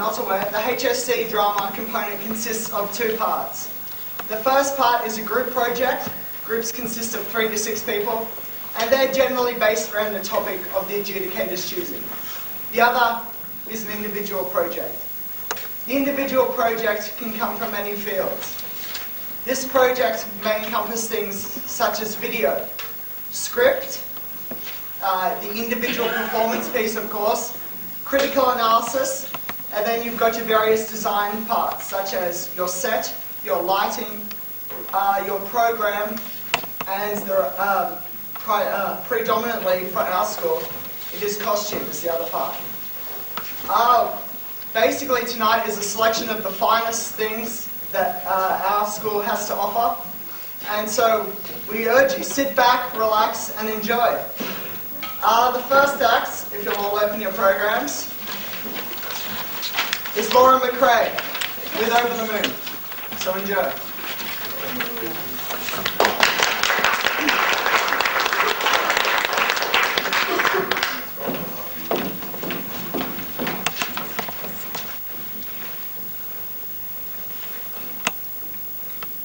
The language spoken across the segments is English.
not aware, the HSC drama component consists of two parts. The first part is a group project. Groups consist of 3 to 6 people, and they're generally based around the topic of the adjudicator's choosing. The other is an individual project. The individual project can come from many fields. This project may encompass things such as video, script, the individual performance piece, of course, critical analysis, and then you've got your various design parts, such as your set, your lighting, your program, and predominantly for our school, it is costume is the other part. Basically tonight is a selection of the finest things that our school has to offer, and so we urge you, sit back, relax, and enjoy. The first act, if you'll all open your programs, is Laura McRae with Over the Moon. So enjoy.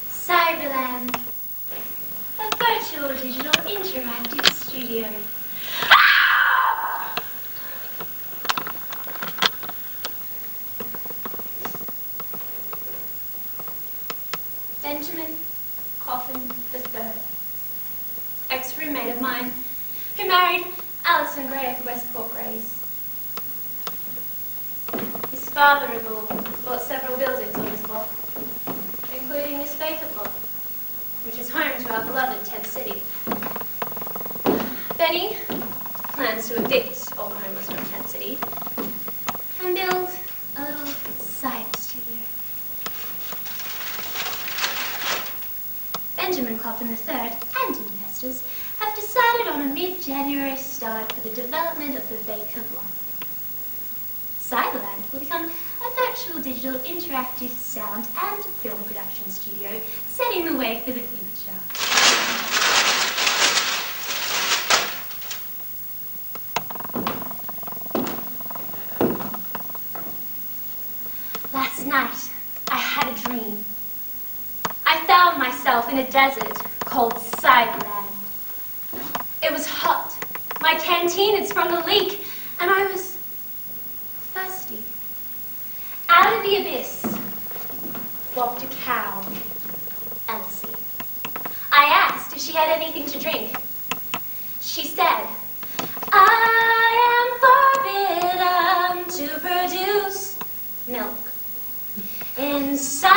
Cyberland, a virtual digital interactive studio. Benjamin Coffin III, ex-roommate of mine, who married Alison Gray of the Westport Greys. His father-in-law bought several buildings on his block, including this vacant lot, which is home to our beloved Tent City. Benny plans to evict all the homeless from Tent City and build a little side studio. Benjamin Coffin III and investors have decided on a mid-January start for the development of the vacant lot. Cyberland will become a virtual digital interactive sound and film production studio, setting the way for the future. Last night, I had a dream. I found myself in a desert called Cyberland. It was hot. My canteen had sprung a leak, and I was thirsty. Out of the abyss walked a cow, Elsie. I asked if she had anything to drink. She said, "I am forbidden to produce milk. In Cyberland,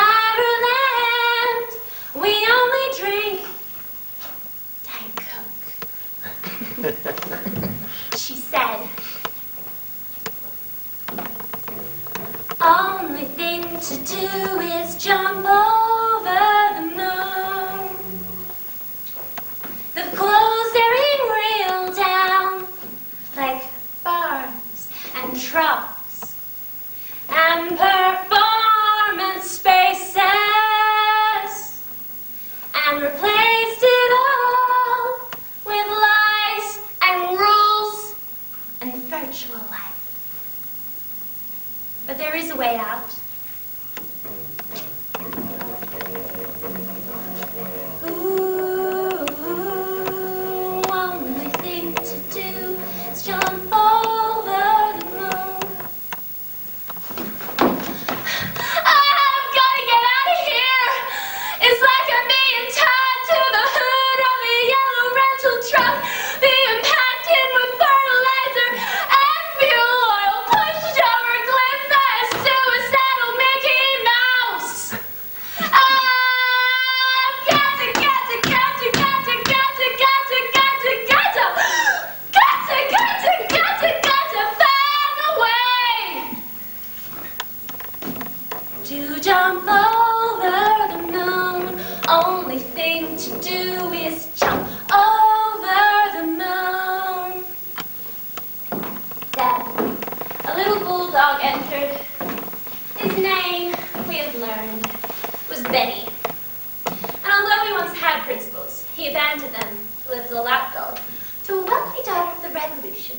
we only drink Diet Coke." She said, "Only thing to do is jump over the moon. The clothes they're in real down, like barns and troughs and performance spaces, and replaced it all with lies and rules and virtual life. But there is a way out. Ooh, only thing to do is jump over the moon. I've got to get out of here. It's like I'm being tied to the hood of a yellow rental truck, being packed in with fertilizer and fuel oil, pushed over cliff as suicidal Mickey Mouse. I've got to find a way to jump over the moon. Only thing to do is jump over the moon. Then a little bulldog entered. His name, we have learned, was Benny. And although we once had principles, he abandoned them to live as a lapdog to a wealthy daughter of the revolution.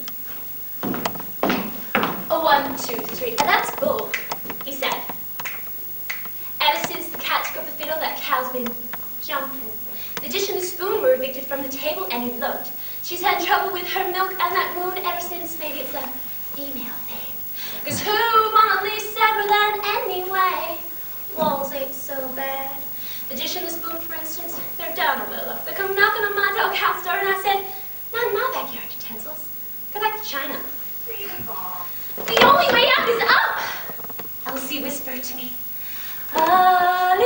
A 1, 2, 3, and that's bull. hopping, jumping. The dish and the spoon were evicted from the table and eloped. She's had trouble with her milk and that moon ever since. Maybe it's a female thing. 'Cause who wanna leave Cyberland anyway? Walls ain't so bad. The dish and the spoon, for instance, they're down a little. They come knocking on my doghouse door and I said, not in my backyard utensils. Go back to China. The only way out is up! Elsie whispered to me, Olive,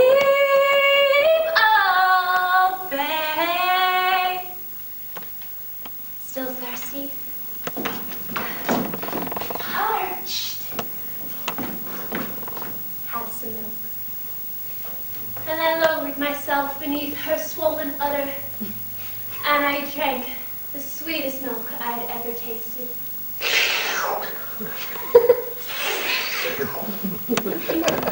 oh, babe. Still thirsty? Parched. Have some milk. And I lowered myself beneath her swollen udder, and I drank the sweetest milk I'd ever tasted.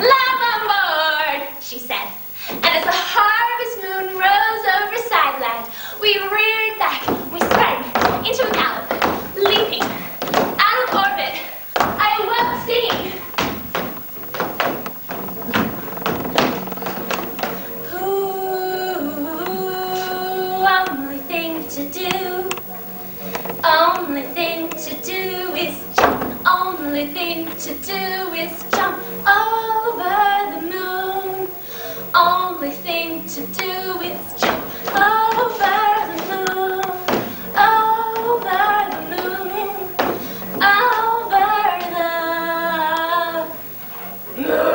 Love on board, she said. And as the harvest moon rose over Sideland, we reared back, we sprang into a gallop, leaping out of orbit. I awoke singing. Only thing to do, only thing to do is jump, only thing to do is jump over the moon, only thing to do is jump over the moon, over the moon, over the moon, moo,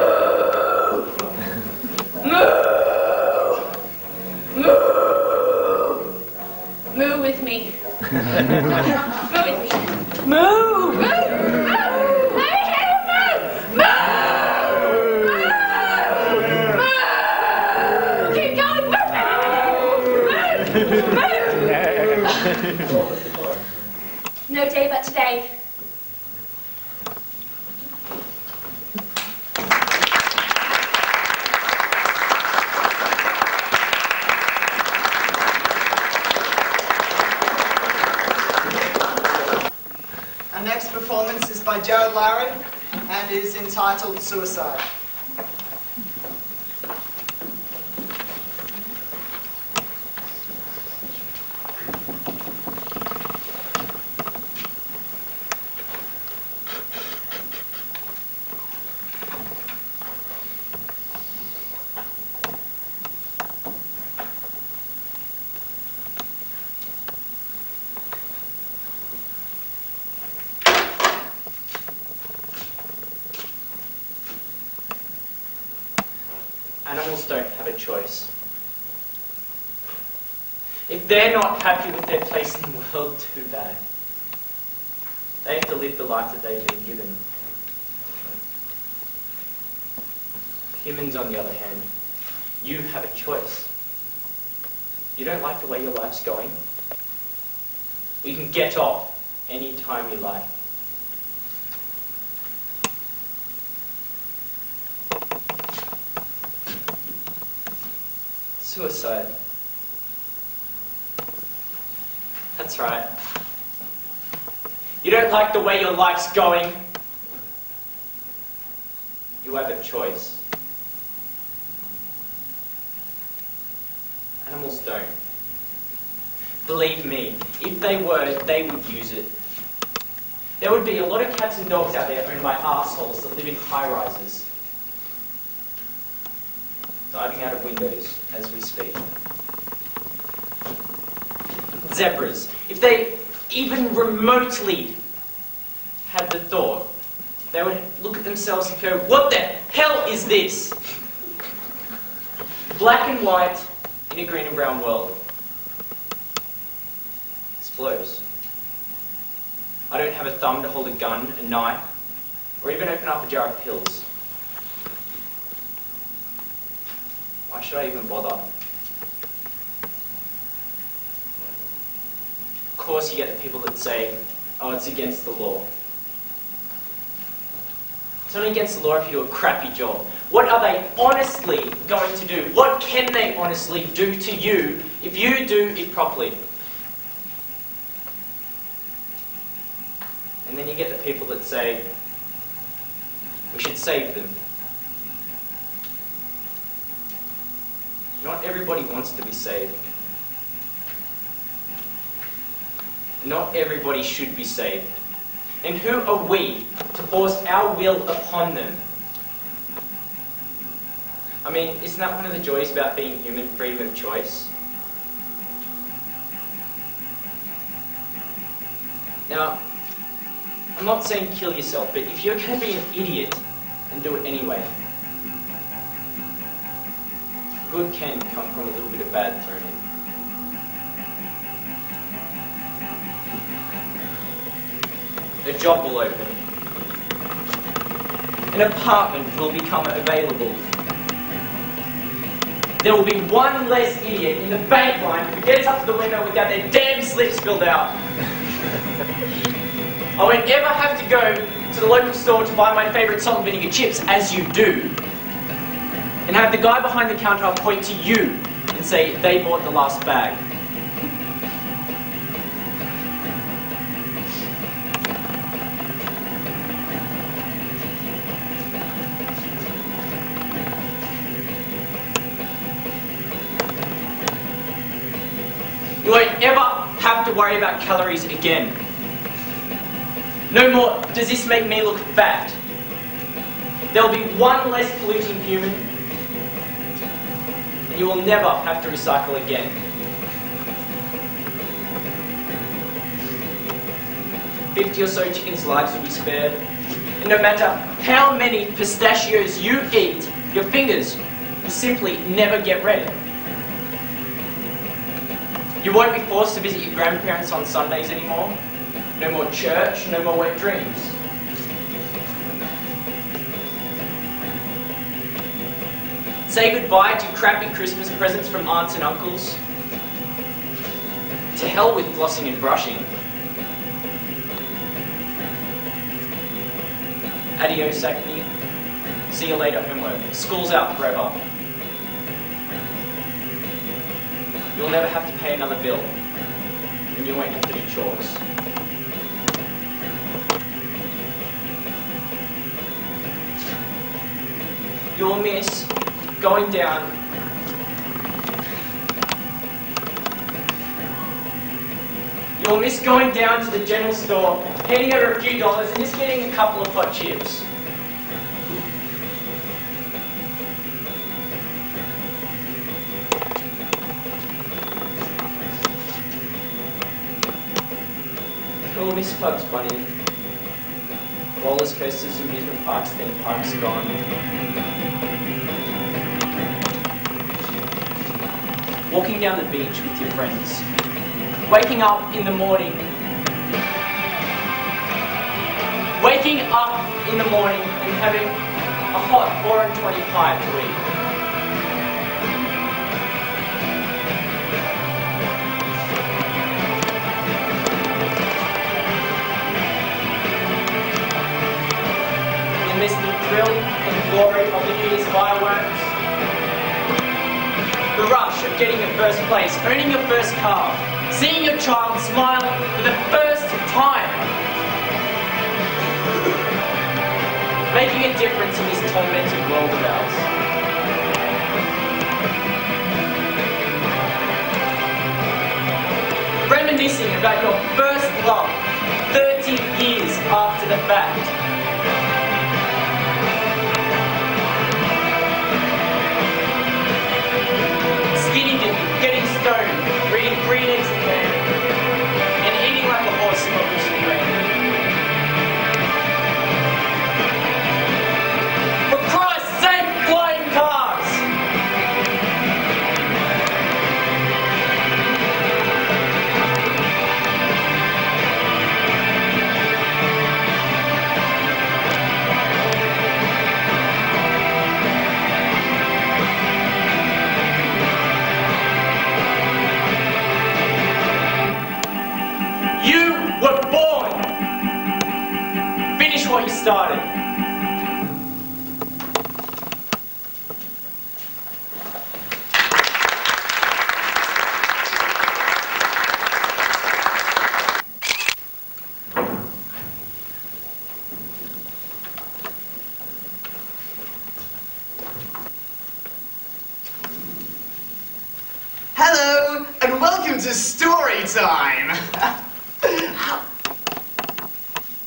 moo, moo with me. Moo with me. Moo! Moo! Moo! Moo! Moo! Keep going! Moo! No day but today. Our next performance is by Jared Lowry and is entitled Suicide. Animals don't have a choice. If they're not happy with their place in the world, too bad. They have to live the life that they've been given. Humans, on the other hand, you have a choice. You don't like the way your life's going? We can get off any time you like. Suicide. That's right. You don't like the way your life's going? You have a choice. Animals don't. Believe me, if they were, they would use it. There would be a lot of cats and dogs out there owned by arseholes that live in high-rises, diving out of windows as we speak. Zebras, if they even remotely had the thought, they would look at themselves and go, what the hell is this? Black and white in a green and brown world. This blows. I don't have a thumb to hold a gun, a knife, or even open up a jar of pills. Why should I even bother? Of course you get the people that say, oh, it's against the law. It's only against the law if you do a crappy job. What are they honestly going to do? What can they honestly do to you if you do it properly? And then you get the people that say, we should save them. Not everybody wants to be saved. Not everybody should be saved. And who are we to force our will upon them? I mean, isn't that one of the joys about being human, freedom of choice? Now, I'm not saying kill yourself, but if you're going to be an idiot, then do it anyway. Good can come from a little bit of bad thrown in. A job will open. An apartment will become available. There will be one less idiot in the bank line who gets up to the window without their damn slips filled out. I won't ever have to go to the local store to buy my favourite salt and vinegar chips, as you do, and have the guy behind the counter point to you and say, they bought the last bag. You won't ever have to worry about calories again. No more, does this make me look fat? There will be one less polluting human, and you will never have to recycle again. 50 or so chickens' lives will be spared, and no matter how many pistachios you eat, your fingers will simply never get red. You won't be forced to visit your grandparents on Sundays anymore. No more church, no more wet dreams. Say goodbye to crappy Christmas presents from aunts and uncles. To hell with flossing and brushing. Adios, acne. See you later, homework. School's out forever. You'll never have to pay another bill, and you won't have to do chores. You'll miss going down to the general store, handing over a few dollars and just getting a couple of hot chips. You'll miss Bugs Bunny. Roller coasters, amusement parks, theme parks gone. Walking down the beach with your friends. Waking up in the morning. Waking up in the morning and having a hot 420 pie to eat. Miss the thrill and glory of the New Year's fireworks. The rush of getting your first place, owning your first car, seeing your child smile for the first time. Making a difference in this tormented world of ours. Reminiscing about your first love 30 years after the fact. Skinny dipping, getting stoned, reading green eggs and ham, and eating like a horse smoking some grain. For Christ's sake, flying cars! welcome to story time.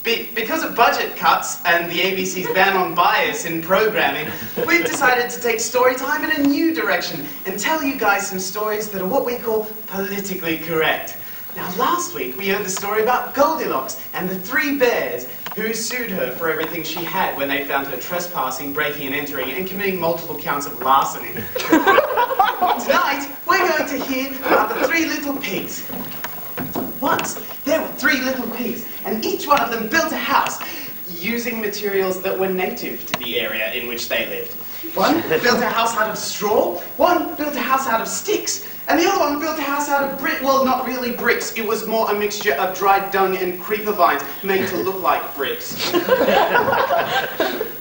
Because of budget cuts and the ABC's ban on bias in programming, we've decided to take story time in a new direction and tell you guys some stories that are what we call politically correct. Now, last week we heard the story about Goldilocks and the 3 bears who sued her for everything she had when they found her trespassing, breaking and entering, and committing multiple counts of larceny. Tonight, we're going to hear about the 3 little pigs. Once, there were 3 little pigs, and each one of them built a house using materials that were native to the area in which they lived. One built a house out of straw, one built a house out of sticks, and the other one built a house out of well, not really bricks, it was more a mixture of dried dung and creeper vines made to look like bricks.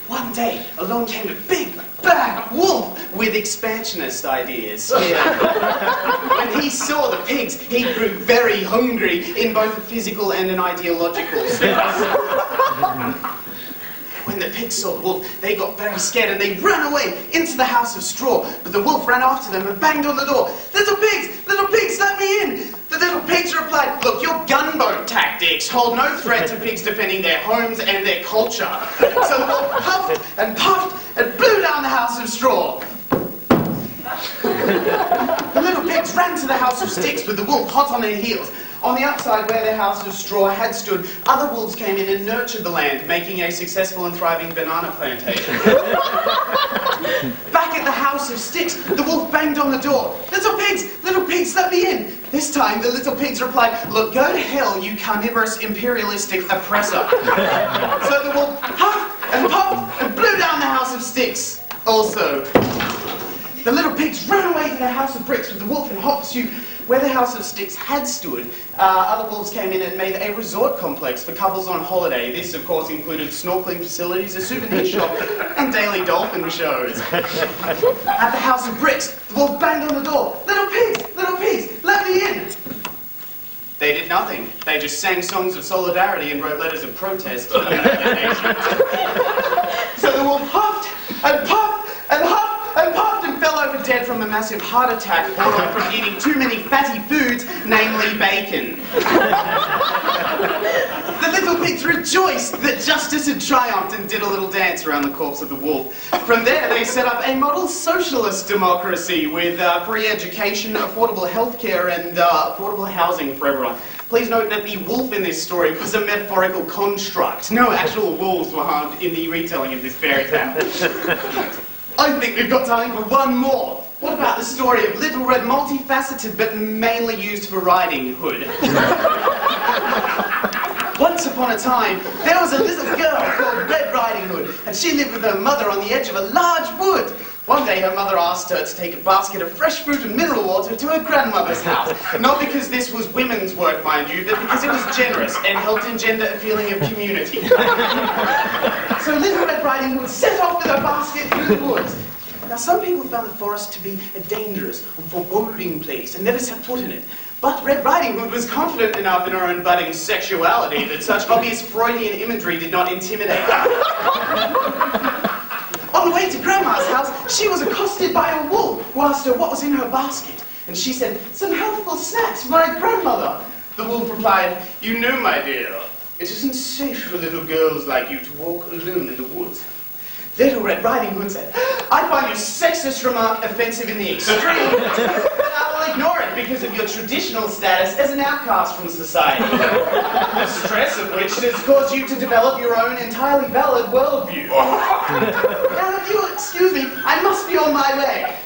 One day, along came a big, bad wolf with expansionist ideas. When he saw the pigs, he grew very hungry in both a physical and an ideological sense. When the pigs saw the wolf, they got very scared and they ran away into the house of straw. But the wolf ran after them and banged on the door. Little pigs, let me in. The little pigs replied, look, your gunboat tactics hold no threat to pigs defending their homes and their culture. So the wolf puffed and puffed and blew down the house of straw. The little pigs ran to the house of sticks with the wolf hot on their heels. On the upside, where their house of straw had stood, other wolves came in and nurtured the land, making a successful and thriving banana plantation. Back at the house of sticks, the wolf banged on the door. Little pigs, let me in. This time, the little pigs replied, look, go to hell, you carnivorous, imperialistic oppressor. So the wolf huffed and puffed and blew down the house of sticks. Also, the little pigs ran away to the house of bricks with the wolf in hot pursuit. Where the house of sticks had stood, other wolves came in and made a resort complex for couples on holiday. This, of course, included snorkeling facilities, a souvenir shop, and daily dolphin shows. At the house of bricks, the wolf banged on the door. Little pigs, let me in. They did nothing. They just sang songs of solidarity and wrote letters of protest to the United Nations. So the wolf huffed and puffed and huffed and puffed and fell over dead from a massive heart attack brought on from eating too many fatty foods, namely bacon. The little pigs rejoiced that justice had triumphed and did a little dance around the corpse of the wolf. From there, they set up a model socialist democracy with free education, affordable healthcare, and affordable housing for everyone. Please note that the wolf in this story was a metaphorical construct. No actual wolves were harmed in the retelling of this fairy tale. I think we've got time for one more. What about the story of Little Red, multifaceted but mainly used for Riding Hood? Once upon a time, there was a little girl called Red Riding Hood, and she lived with her mother on the edge of a large wood. One day, her mother asked her to take a basket of fresh fruit and mineral water to her grandmother's house. Not because this was women's work, mind you, but because it was generous and helped engender a feeling of community. So Little Red Riding Hood set off with her basket through the woods. Now, some people found the forest to be a dangerous or foreboding place and never set foot in it. But Red Riding Hood was confident enough in her own budding sexuality that such obvious Freudian imagery did not intimidate her. On the way to Grandma's house, she was accosted by a wolf who asked her what was in her basket. And she said, some healthful snacks for my grandmother. The wolf replied, you know, my dear, it isn't safe for little girls like you to walk alone in the woods. Little Red Riding Hood said, I find your sexist remark offensive in the extreme, but I will ignore it because of your traditional status as an outcast from society. The stress of which has caused you to develop your own entirely valid worldview. Now, if you'll excuse me, I must be on my way.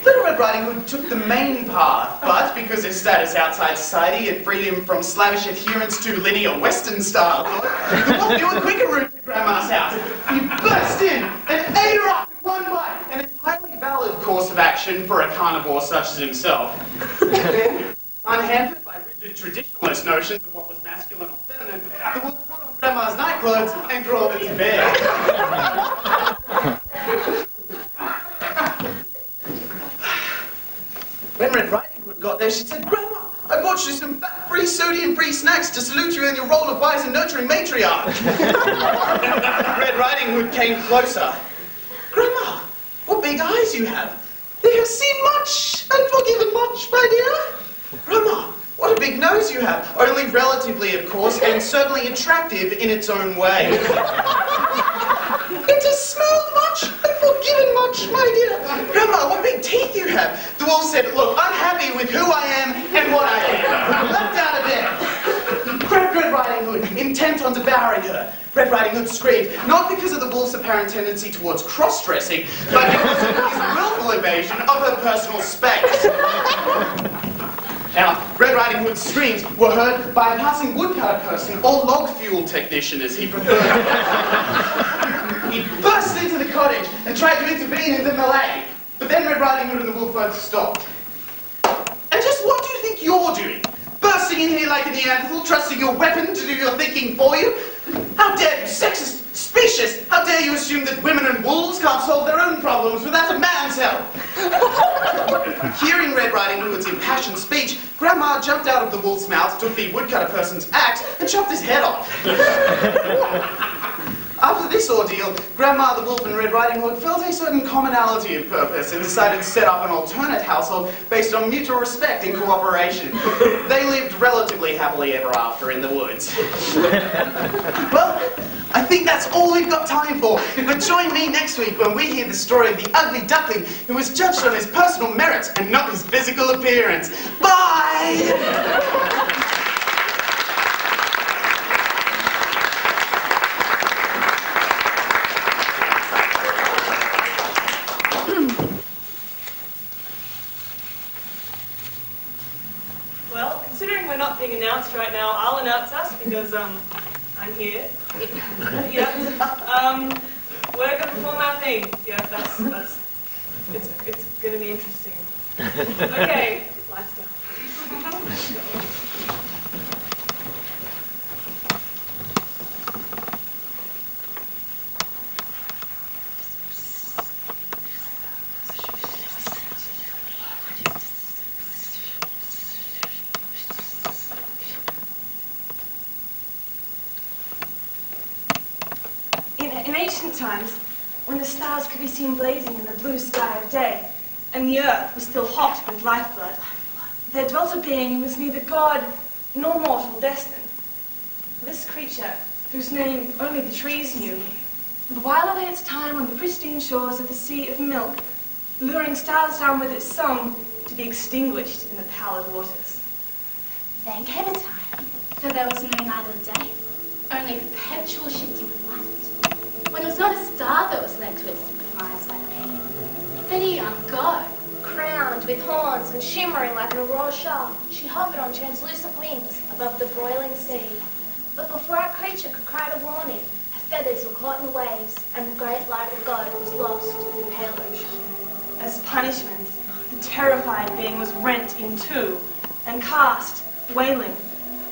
Little Red Riding Hood took the main path, but because his status outside society had freed him from slavish adherence to linear Western style, the wolf knew a quicker route to Grandma's house. He burst in and ate her up with one bite, an entirely valid course of action for a carnivore such as himself. Then, unhampered by rigid traditionalist notions of what was masculine or feminine, the wolf put on Grandma's nightclothes and crawled into bed. When Red Riding Hood got there, she said, Grandma, I bought you some fat-free sodium-free snacks to salute you in your role of wise and nurturing matriarch. Red Riding Hood came closer. Grandma, what big eyes you have. They have seen much and forgiven much, my dear. Grandma, what a big nose you have. Only relatively, of course, and certainly attractive in its own way. It has smelled much and forgiven much, my dear. Grandma, what big teeth you have. The wolf said, look, I'm happy with who I am and what I am. Leapt out of bed. Grabbed Red Riding Hood, intent on devouring her. Red Riding Hood screamed, not because of the wolf's apparent tendency towards cross-dressing, but because of his willful invasion of her personal space. Now, Red Riding Hood's screams were heard by a passing woodcutter person, or log fuel technician as he preferred. He burst into the cottage and tried to intervene in the melee, but then Red Riding Hood and the wolf both stopped. And just what do you think you're doing? Bursting in here like a Neanderthal, trusting your weapon to do your thinking for you? How dare you, sexist, specious! How dare you assume that women and wolves can't solve their own problems without a man's help? Hearing Red Riding Hood's impassioned speech, Grandma jumped out of the wolf's mouth, took the woodcutter person's axe, and chopped his head off. After this ordeal, Grandma, the wolf, and Red Riding Hood felt a certain commonality of purpose and decided to set up an alternate household based on mutual respect and cooperation. They lived relatively happily ever after in the woods. Well, I think that's all we've got time for. But join me next week when we hear the story of the ugly duckling who was judged on his personal merits and not his physical appearance. Bye! Well, considering we're not being announced right now, I'll announce us because I'm here. Yeah. We're going to perform our thing. Yeah, it's going to be interesting. Okay, lights down. In ancient times, when the stars could be seen blazing in the blue sky of day, and the earth was still hot with lifeblood, there dwelt a being who was neither god nor mortal destined. This creature, whose name only the trees knew, would while away its time on the pristine shores of the Sea of Milk, luring stars down with its song to be extinguished in the pallid waters. Then came a time, though there was no night or day, only perpetual shifting of light, when it was not a star that was led to its demise by pain, but a young god, crowned with horns and shimmering like an aurora shaft. She hovered on translucent wings above the broiling sea. But before our creature could cry to warning, her feathers were caught in the waves, and the great light of God was lost in the pale ocean. As punishment, the terrified being was rent in two and cast, wailing,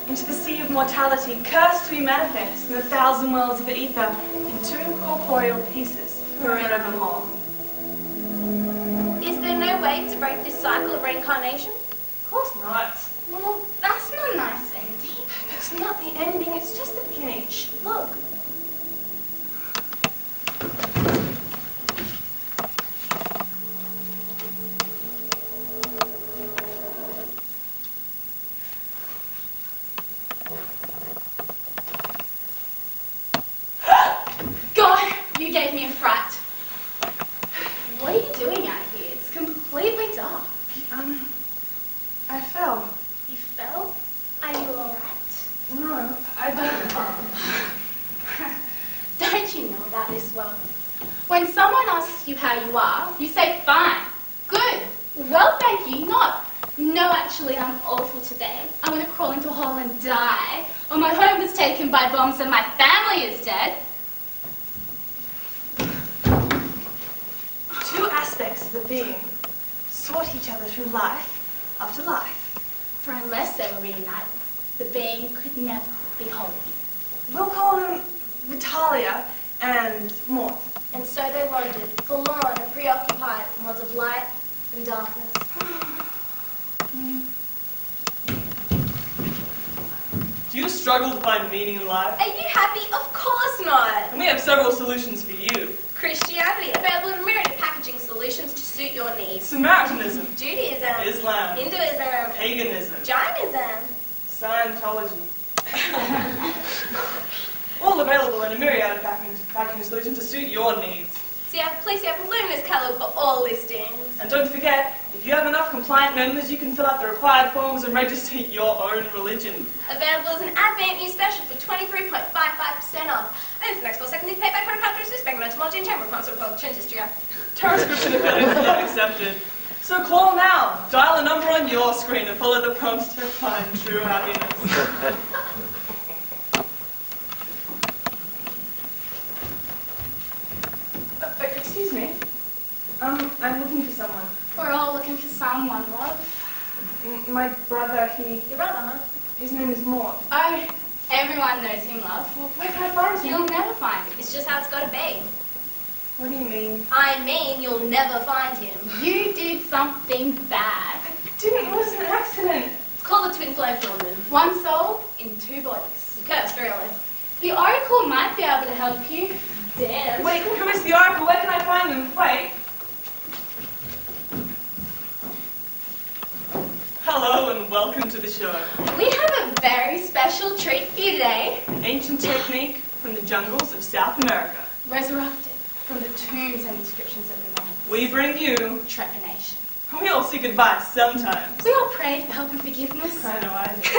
into the sea of mortality, cursed to be manifest in 1,000 worlds of ether in two corporeal pieces forevermore. Is there no way to break this cycle of reincarnation? Of course not. Well, that's not a nice ending. It's not the ending, it's just the beginning. Shh, look. God, you gave me a fright. What are you doing out here? It's completely dark. I fell. You fell? Are you alright? No, I don't. Don't you know about this world? When someone asks you how you are, you say, fine, good, well, thank you, not, no, actually, I'm awful today. I'm going to crawl into a hole and die, or my home was taken by bombs and my family is dead. Two aspects of the being sought each other through life after life. For unless they were reunited, the being could never be whole. We'll call them Vitalia and Morph. And so they wandered, forlorn and preoccupied in worlds of light and darkness. Do you struggle to find meaning in life? Are you happy? Of course not. And we have several solutions for you. Christianity, available in a myriad of packages. packaging solutions to suit your needs. Samaritanism. Judaism. Islam. Hinduism. Paganism. Jainism. Scientology. All available in a myriad of packaging solutions to suit your needs. So you have a luminous catalog for all listings. And don't forget, if you have enough compliant members, you can fill out the required forms and register your own religion. Available as an Advent New Special for 23.55% off. And for the next 4 seconds, pay by credit card through Spectrum, Entomology and Chamber of Consort called Chinchistria. Transcription affiliates not accepted. So call now, dial a number on your screen and follow the prompts to find true happiness. Excuse me. I'm looking for someone. We're all looking for someone, love. My brother, Your brother, huh? his name is Mort. Oh, everyone knows him, love. Well, where can I find him? You'll never find him. It's just how it's got to be. What do you mean? I mean, you'll never find him. You did something bad. It was an accident. It's called the twin flame phenomenon. One soul in 2 bodies. Cursed, really. The Oracle might be able to help you. Damn. Wait, who is the Oracle? Where can I find them? Wait. Hello and welcome to the show. We have a very special treat for you today. An ancient technique from the jungles of South America. Resurrected from the tombs and inscriptions of the man. We bring you, Trepanation. we all seek advice sometimes. We all pray for help and forgiveness. I know I do.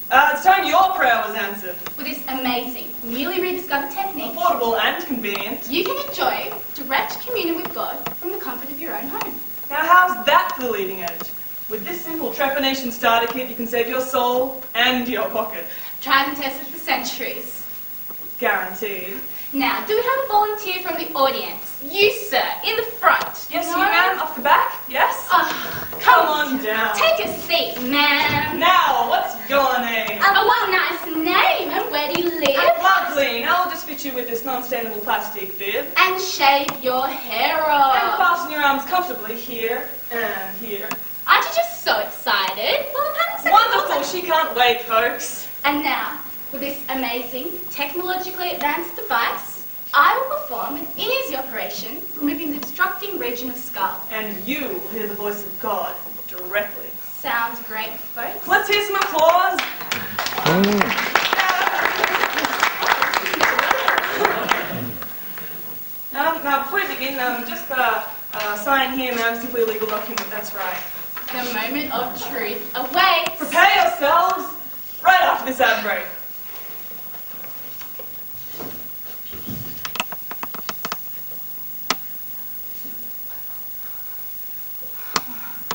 It's time your prayer was answered. With this amazing, newly rediscovered technique, Affordable and convenient. you can enjoy direct communion with God from the comfort of your own home. Now how's that for the leading edge? With this simple trepanation starter kit, you can save your soul and your pocket. Tried and tested for centuries. Guaranteed. Now, do we have a volunteer from the audience? You, sir, in the front. Yes, No? you ma'am, off the back? Yes? Come on down. Take a seat, ma'am. Now, what's your name? What a nice name, and where do you live? Lovely. Now I'll just fit you with this non-stainable plastic bib. And shave your hair And off. fasten your arms comfortably here and here. Aren't you just so excited? Well, I've had a second Wonderful. She can't wait, folks. And now, with this amazing, technologically advanced device, I will perform an easy operation, removing the obstructing region of skull. And you will hear the voice of God directly. Sounds great, folks. Let's hear some applause. Now, before we begin, just sign here, ma'am, simply a legal document, that's right. The moment of truth awaits. Prepare yourselves right after this ad break.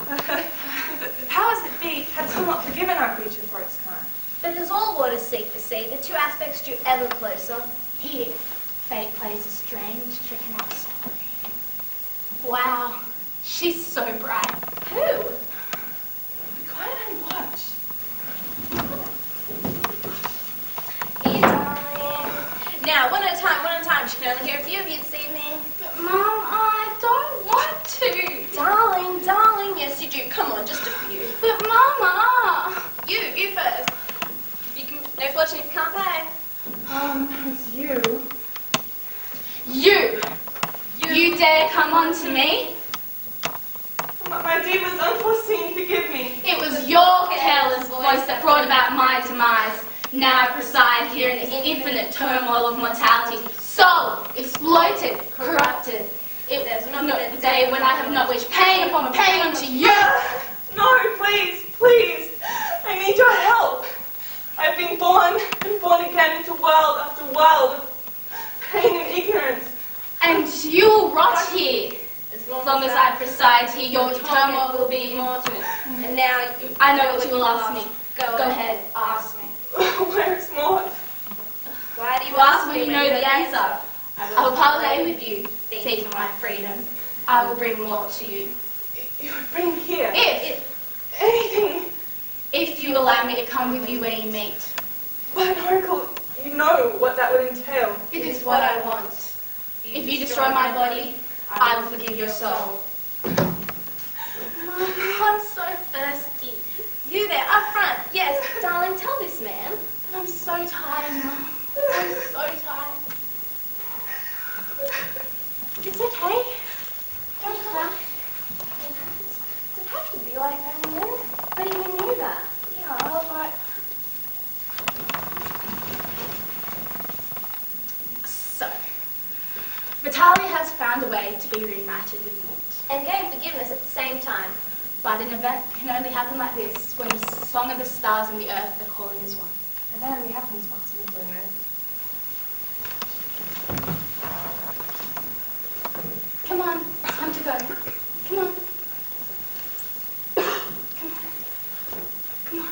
The powers that be had somewhat forgiven our creature for its crime. But as all waters seek the sea, the two aspects drew ever closer. Here, fate plays a strange trick in our story. Wow, she's so bright. Who? Be quiet and watch. Here, darling. Now, one at a time, one at a time. She can only hear a few of you this evening. But Mum, I don't want to. Darling, yes you do. Come on, just a few. But Mama. You first. No fortune if you can't pay. It's you. You dare come on to me? My deed was unforeseen, forgive me. It was your careless voice that brought about my demise. Now I preside here in this infinite turmoil of mortality. Soul, exploited, corrupted. There's not a day when I have not wished pain upon pain unto you. No, please. I need your help. I've been born and born again into world after world of pain and ignorance. And you'll rot here. As long as I preside here, your turmoil will be immortal. And now I know what you will ask me. Go ahead, ask me. Where's Maud? Why do you You ask when you know the answer. I will parlay with you, seeking my freedom. I will bring more to you. You would bring here. If Anything. you allow me to come with you where you meet. But an oracle, you know what that would entail. It is what I want. If you destroy my body, I will forgive your soul. I'm so thirsty. You there, up front. Yes, darling, tell this man. I'm so tired, Mum. I'm so tired. So, Vitaly has found a way to be reunited with Mort. And gain forgiveness at the same time. But an event can only happen like this when the song of the stars and the earth are calling as one. And that only happens once in a blue moon. Come on, it's time to go. Come on. Come on. Come on.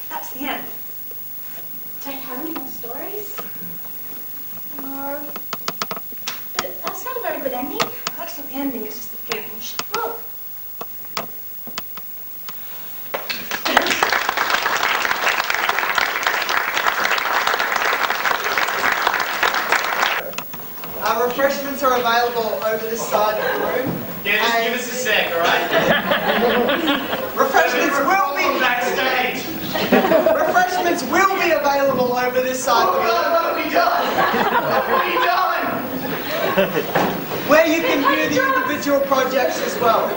That's the end. Don't you have any more stories? No, But that's not a very good ending. that's not the ending, it's just the beginning. Look. Refreshments are available over this side of the room. Yeah, just give us a sec, alright? Refreshments will be backstage! refreshments will be available over this side of the room. What have we done? What have we done? Where you can view the individual projects as well.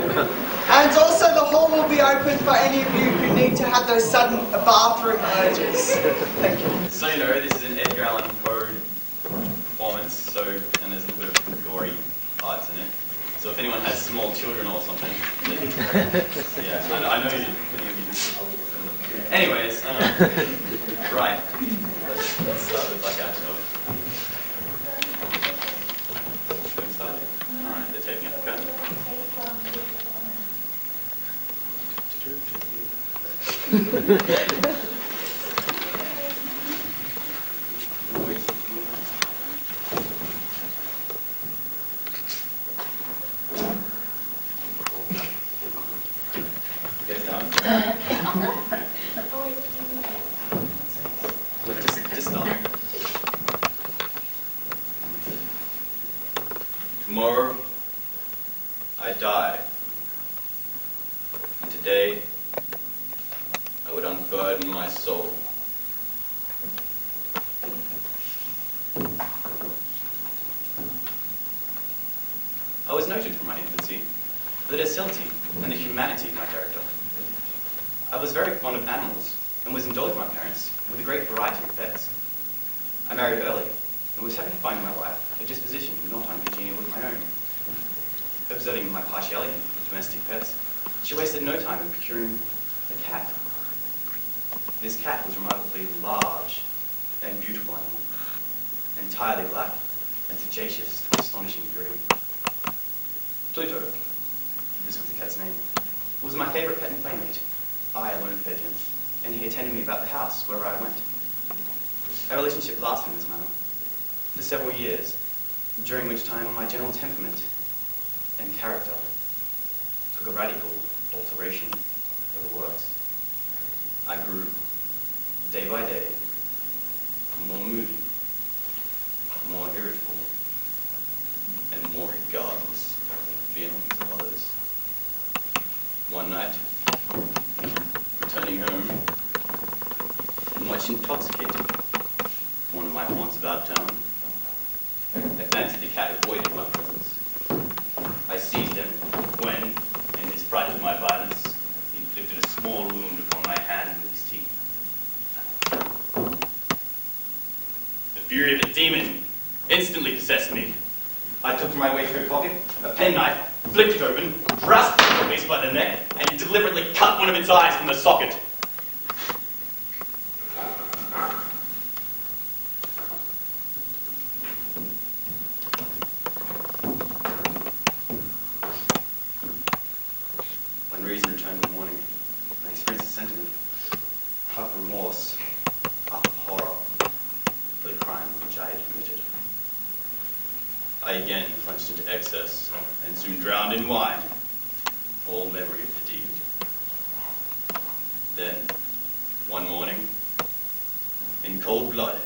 And also the hall will be open for any of you who need to have those sudden bathroom urges. Thank you. So you know, this is an Edgar Allan Poe performance, and there's a little bit of gory parts in it. So if anyone has small children or something, yeah, I know many of you do. Anyways, right, let's start with like our show. Should we start? Alright, they're taking out the curtain. You guys done? Look, just stop. Tomorrow, I die. And today, I would unburden my soul. I was noted from my infancy for the docility and the humanity of my character. I was very fond of animals and was indulged by my parents with a great variety of pets. I married early and was happy to find in my wife a disposition not uncongenial with my own. Observing my partiality for domestic pets, she wasted no time in procuring a cat. This cat was remarkably large and beautiful animal, entirely black and sagacious to an astonishing degree. Pluto, this was the cat's name, was my favourite pet and playmate. I alone fed him, and he attended me about the house wherever I went. Our relationship lasted in this manner for several years, during which time my general temperament and character took a radical alteration for the worse. I grew, day by day, more moody, more irritable, and more regardless of the feelings of others. One night, returning home, much intoxicated, one of my haunts about town, I fancied the cat avoided my presence. I seized him when, in his fright of my violence, he inflicted a small wound upon my hand with his teeth. The fury of a demon instantly possessed me. I took from my waistcoat pocket a penknife, flicked it open, grasped the beast by the neck, and deliberately cut one of its eyes from the socket. When reason returned in the morning, I experienced a sentiment, half remorse, half horror, for the crime which I had committed. I again plunged into excess, and soon drowned in wine, all memory fatigued. Then, one morning, in cold blood,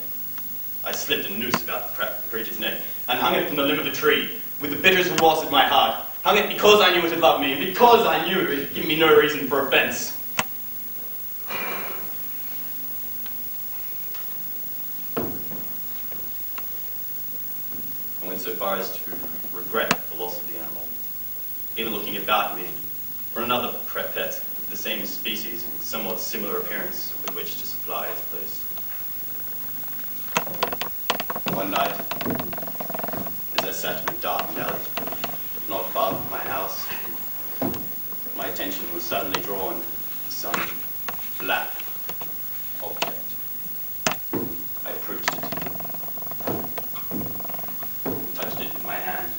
I slipped a noose about the creature's neck, and hung it from the limb of a tree, with the bitterest remorse at my heart. Hung it because I knew it had loved me, and because I knew it had given me no reason for offense. went so far as to regret the loss of the animal, even looking about me for another pet of the same species and somewhat similar appearance with which to supply its place. One night, as I sat in a darkened alley, not far from my house, my attention was suddenly drawn to some black object. I approached it, touched it with my hand.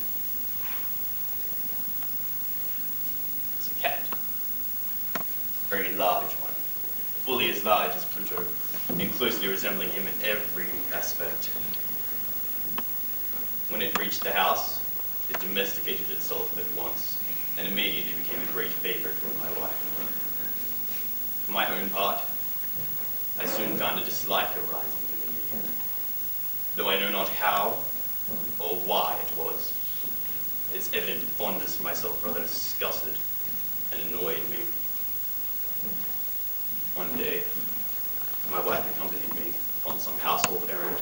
It was a cat, a very large one, fully as large as Pluto, and closely resembling him in every aspect. When it reached the house, it domesticated itself at once, and immediately became a great favorite with my wife. For my own part, I soon found a dislike arising within me, though I know not how or why it was. Its evident fondness for myself rather disgusted and annoyed me. One day, my wife accompanied me upon some household errand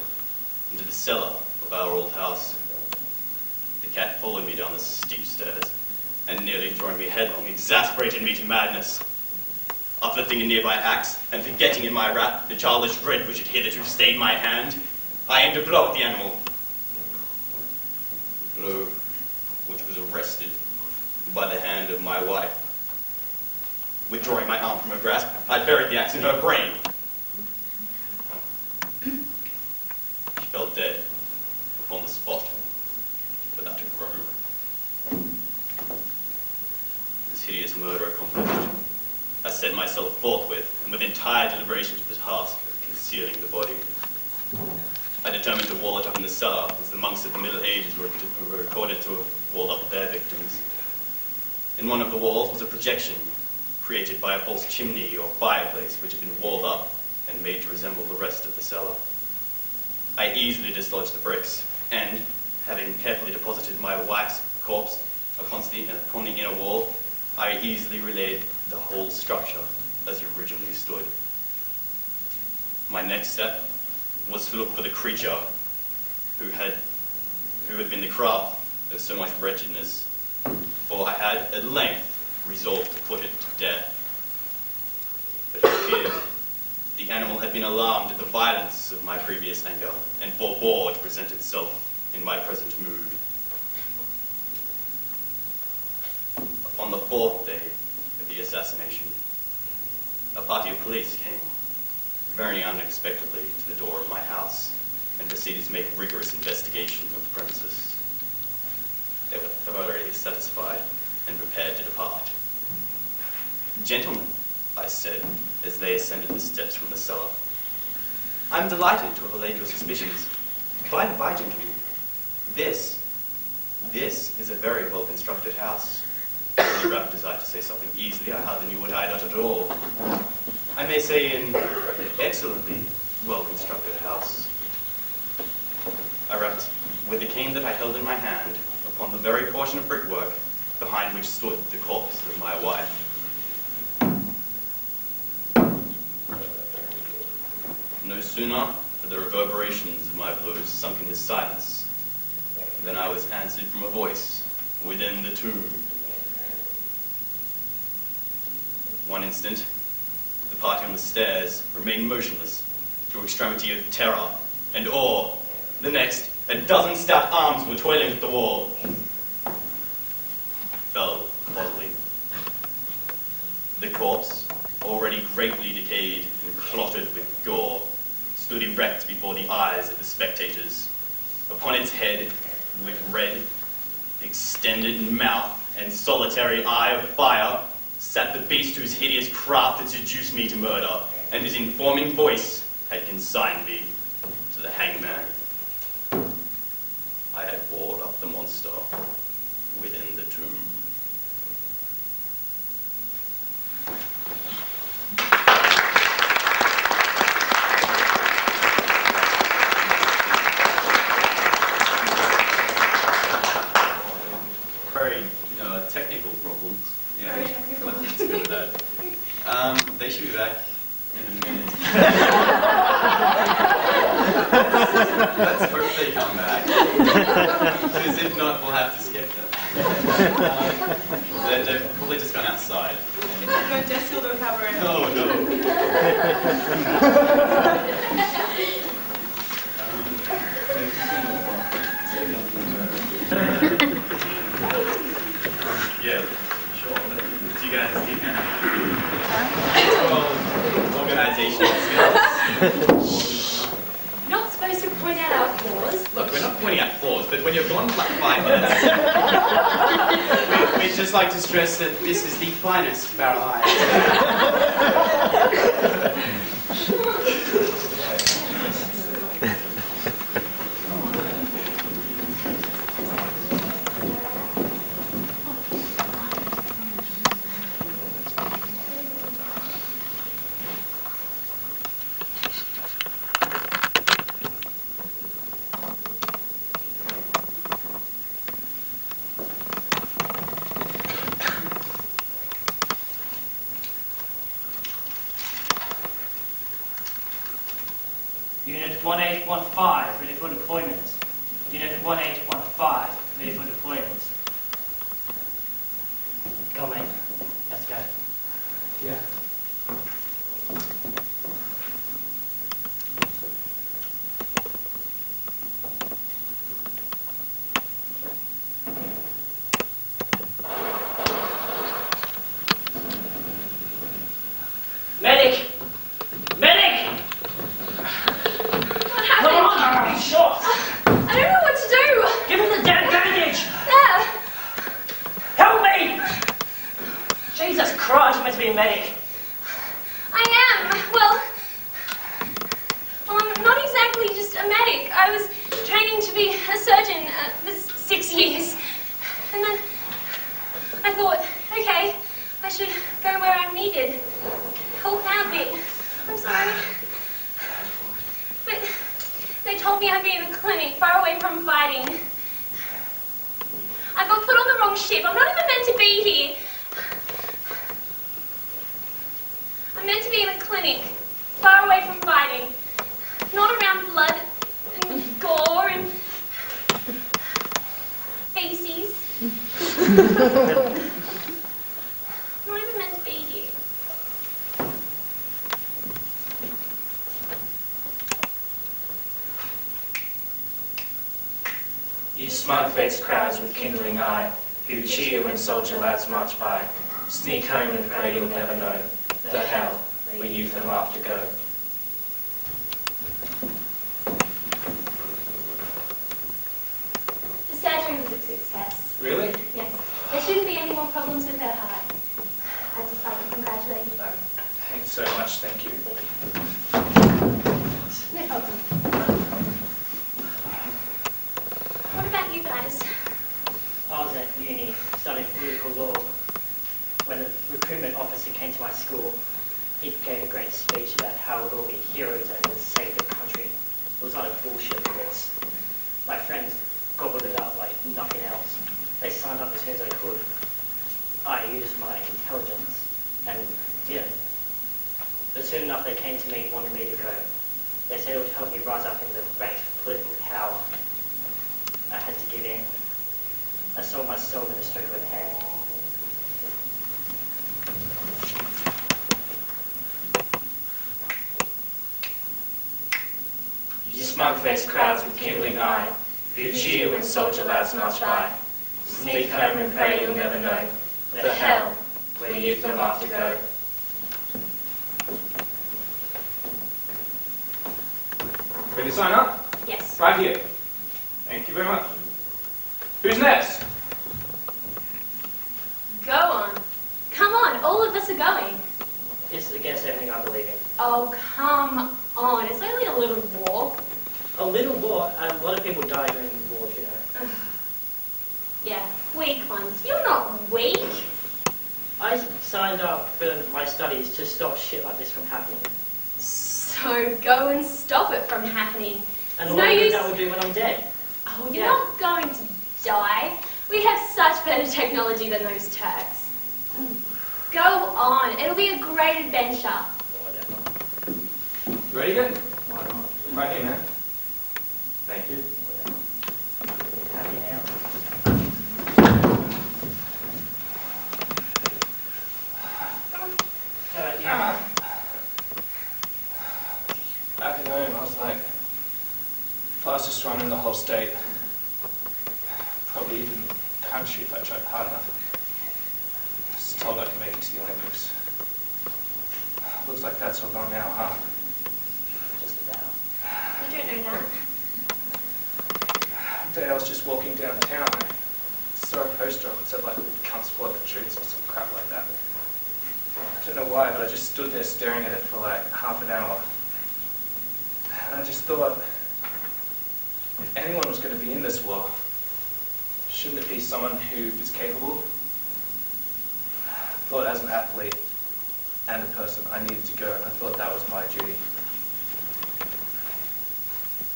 into the cellar of our old house. The cat followed me down the steep stairs and nearly throwing me headlong, exasperated me to madness. Uplifting a nearby axe and forgetting in my wrath the childish dread which had hitherto stayed my hand, I aimed a blow at the animal. A blow which was arrested by the hand of my wife. Withdrawing my arm from her grasp, I buried the axe in her brain. She fell dead upon the spot without a groan. This hideous murder accomplished, I set myself forthwith, and with entire deliberation to the task of concealing the body. I determined to wall it up in the cellar, as the monks of the Middle Ages were recorded to have walled up their victims. In one of the walls was a projection, created by a false chimney or fireplace, which had been walled up and made to resemble the rest of the cellar. I easily dislodged the bricks, and, having carefully deposited my wife's corpse upon the inner wall, I easily relaid the whole structure as it originally stood. My next step was to look for the creature who had been the craft of so much wretchedness, for I had at length resolved to put it to death. But it appeared the animal had been alarmed at the violence of my previous anger and forbore to present itself in my present mood. On the fourth day of the assassination, a party of police came, very unexpectedly, to the door of my house and proceeded to make rigorous investigation of the premises. They were thoroughly satisfied and prepared to depart. "Gentlemen," I said, as they ascended the steps from the cellar, "I'm delighted to have allayed your suspicions. By the by, gentlemen, this is a very well-constructed house." The rap desired to say something easily. I hardly knew what I had uttered at all. I may say an excellently well-constructed house. I rapped with the cane that I held in my hand upon the very portion of brickwork behind which stood the corpse of my wife. No sooner had the reverberations of my blows sunk into silence than I was answered from a voice within the tomb. One instant, the party on the stairs remained motionless through extremity of terror and awe. The next, a dozen stout arms were toiling at the wall. Fell bodily. The corpse, already greatly decayed and clotted with gore, stood erect before the eyes of the spectators. Upon its head, with red, extended mouth and solitary eye of fire, sat the beast whose hideous craft had seduced me to murder, and whose informing voice had consigned me to the hangman. I had walled up the monster within the tomb. Very technical problems. Yeah, let's go with that. They should be back in a minute. Let's hope they come back. Because if not, we'll have to skip them. They've probably just gone outside. No, just still don't cover it. No, no. Yeah, sure. Do you guys keep organization skills? You're not supposed to point out our flaws. Look, we're not pointing out flaws, but when you're gone for like 5 minutes, we'd just like to stress that this is the finest of our lives. Unit 1815, ready for deployment. Unit 1815, ready for deployment. Come on, mate. Let's go. Yeah. Medic! Medic! What happened? Come on, he's shot! I don't know what to do. Give him the damn bandage! There. Help me! Jesus Christ, you're meant to be a medic. I am. Well, I'm not exactly just a medic. I was training to be a surgeon for 6 years. And then I thought, okay, I should go where I'm needed. Help out a bit. I'm sorry. But they told me I'd be in a clinic far away from fighting. I got put on the wrong ship. I'm not even meant to be here. I'm meant to be in a clinic, far away from fighting. Not around blood and gore and feces. I'm not even meant to be here. You smug-faced crowds with kindling eye, who cheer when soldier lads march by, sneak home and pray you'll never know the hell where youth and laughter go. The surgery was a success. Really? Yes. There shouldn't be any more problems with her heart. I'd just like to congratulate you both. Thanks so much, thank you. No problem. What about you guys? I was at uni studying political law when the recruitment officer came to my school. He gave a great speech about how we'd all be heroes and would save the country. It was not a bullshit course. My friends gobbled it up like nothing else. They signed up as soon as they could. I used my intelligence and didn't. But soon enough they came to me wanting me to go. They said it would help me rise up in the ranks of political power. I had to give in. I sold my soul with a stroke of a pen. You smug-faced crowds with kindling eye, who cheer when soldier lads march by, sneak home and pray you'll never know the hell where youth and laughter go. Ready to sign up? Yes. Right here. Thank you very much. Who's next? Go on. Come on, all of us are going. It's against everything I believe in. Oh, come on. It's only a little walk. A little war, a lot of people die during the war, you know. Yeah, weak ones. You're not weak. I signed up for my studies to stop shit like this from happening. So go and stop it from happening. And It's what no do you think use. that will do when I'm dead? Oh, you're Yeah. not going to die. We have such better technology than those Turks. Go on. It'll be a great adventure. Whatever. You ready again? Why not? Right here, man. Thank you. happy now. How about you? Back at home, I was like, fastest runner in the whole state. Probably even the country if I tried hard enough. I was told I could make it to the Olympics. Looks like that's all gone now, huh? Just about. You don't know that. One day I was just walking downtown and I saw a poster that said like, "Come support the troops" or some crap like that. I don't know why, but I just stood there staring at it for like half an hour. And I just thought, if anyone was going to be in this war, shouldn't it be someone who is capable? I thought as an athlete and a person, I needed to go, and I thought that was my duty.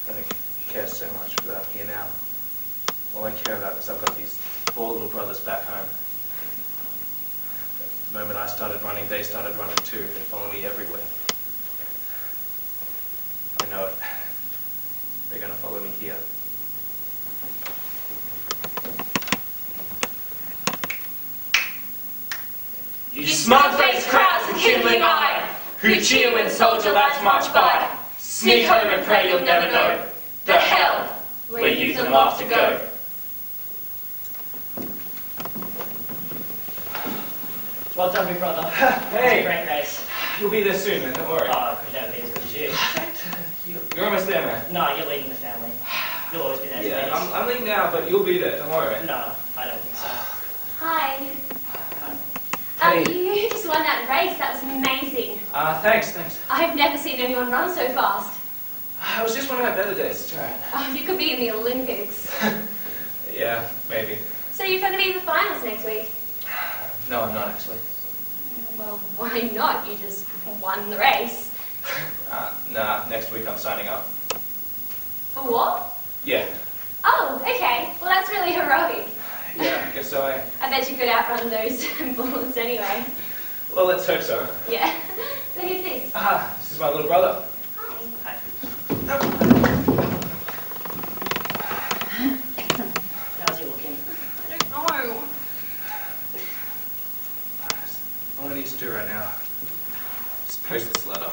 I don't care so much that I'm here now. All I care about is I've got these 4 little brothers back home. The moment I started running, they started running too. They follow me everywhere. I know it. They're going to follow me here. You smug-faced crowds with kindling eye, who cheer when soldier lads march by. Sneak home and pray you'll never know the hell where youth and laughter go. Well done, big brother. Hey! It's a great race. You'll be there soon, man. Don't worry. Oh, I could never be as good as you. You're almost there, man. No, you're leading the family. You'll always be there. Yeah, I'm leaving now, but you'll be there. Don't worry. No, I don't think so. Hi. Hey. You just won that race. That was amazing. Thanks. I've never seen anyone run so fast. I was just one of my better days. It's alright. Oh, you could be in the Olympics. Yeah, maybe. So you're going to be in the finals next week? No, I'm not actually. Well, why not? You just won the race. Nah, next week I'm signing up. For what? Yeah. Oh, okay. Well, that's really heroic. Yeah, I guess so, eh? I bet you could outrun those bullets anyway. Well, let's hope so. Yeah. So who's this? This is my little brother. Hi. How's he looking? I don't know. All I need to do right now is post this letter.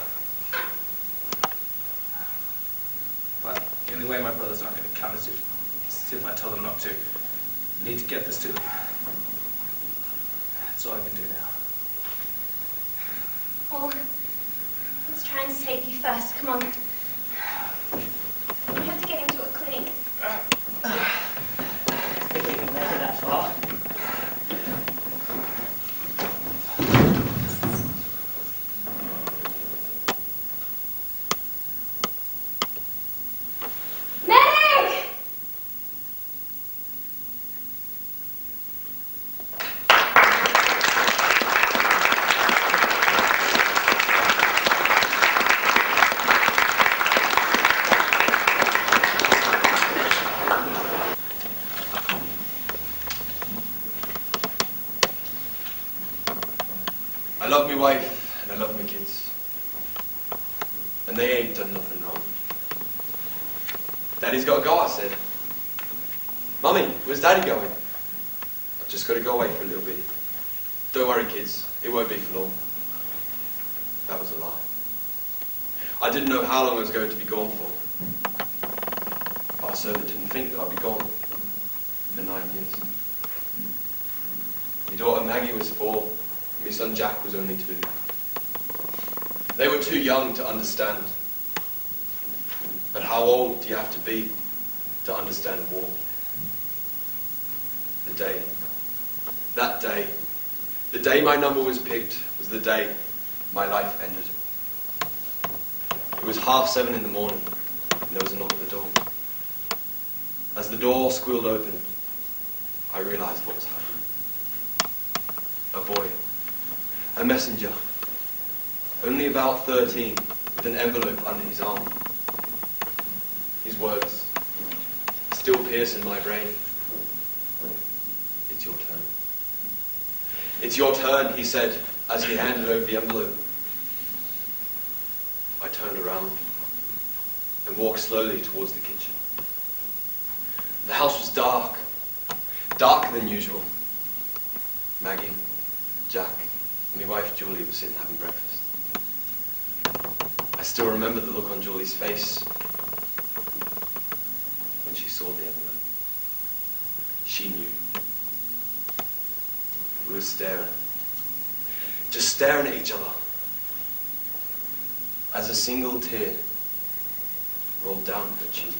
But the only way my brothers aren't going to come is if I tell them not to. I need to get this to them. That's all I can do now. Well, let's try and save you first. Come on. We have to get into a clinic. I think we can make it that far. Medic! I love my wife and I love my kids. And they ain't done nothing wrong. Daddy's got to go, I said. Mummy, where's Daddy going? I've just got to go away for a little bit. Don't worry, kids. It won't be for long. That was a lie. I didn't know how long I was going to be gone for. But I certainly didn't think that I'd be gone for 9 years. My daughter Maggie was 4. My son Jack was only 2. They were too young to understand. But how old do you have to be to understand war? The day. That day. The day my number was picked was the day my life ended. It was 7:30 in the morning, and there was a knock at the door. As the door squealed open, I realized what was happening. A boy. A messenger, only about 13, with an envelope under his arm. His words still pierce in my brain. It's your turn. It's your turn, he said, as he handed over the envelope. I turned around and walked slowly towards the kitchen. The house was dark. Darker than usual. Maggie, Jack, and my wife Julie were sitting having breakfast. I still remember the look on Julie's face when she saw the envelope. She knew. We were staring. Just staring at each other. As a single tear rolled down her cheek.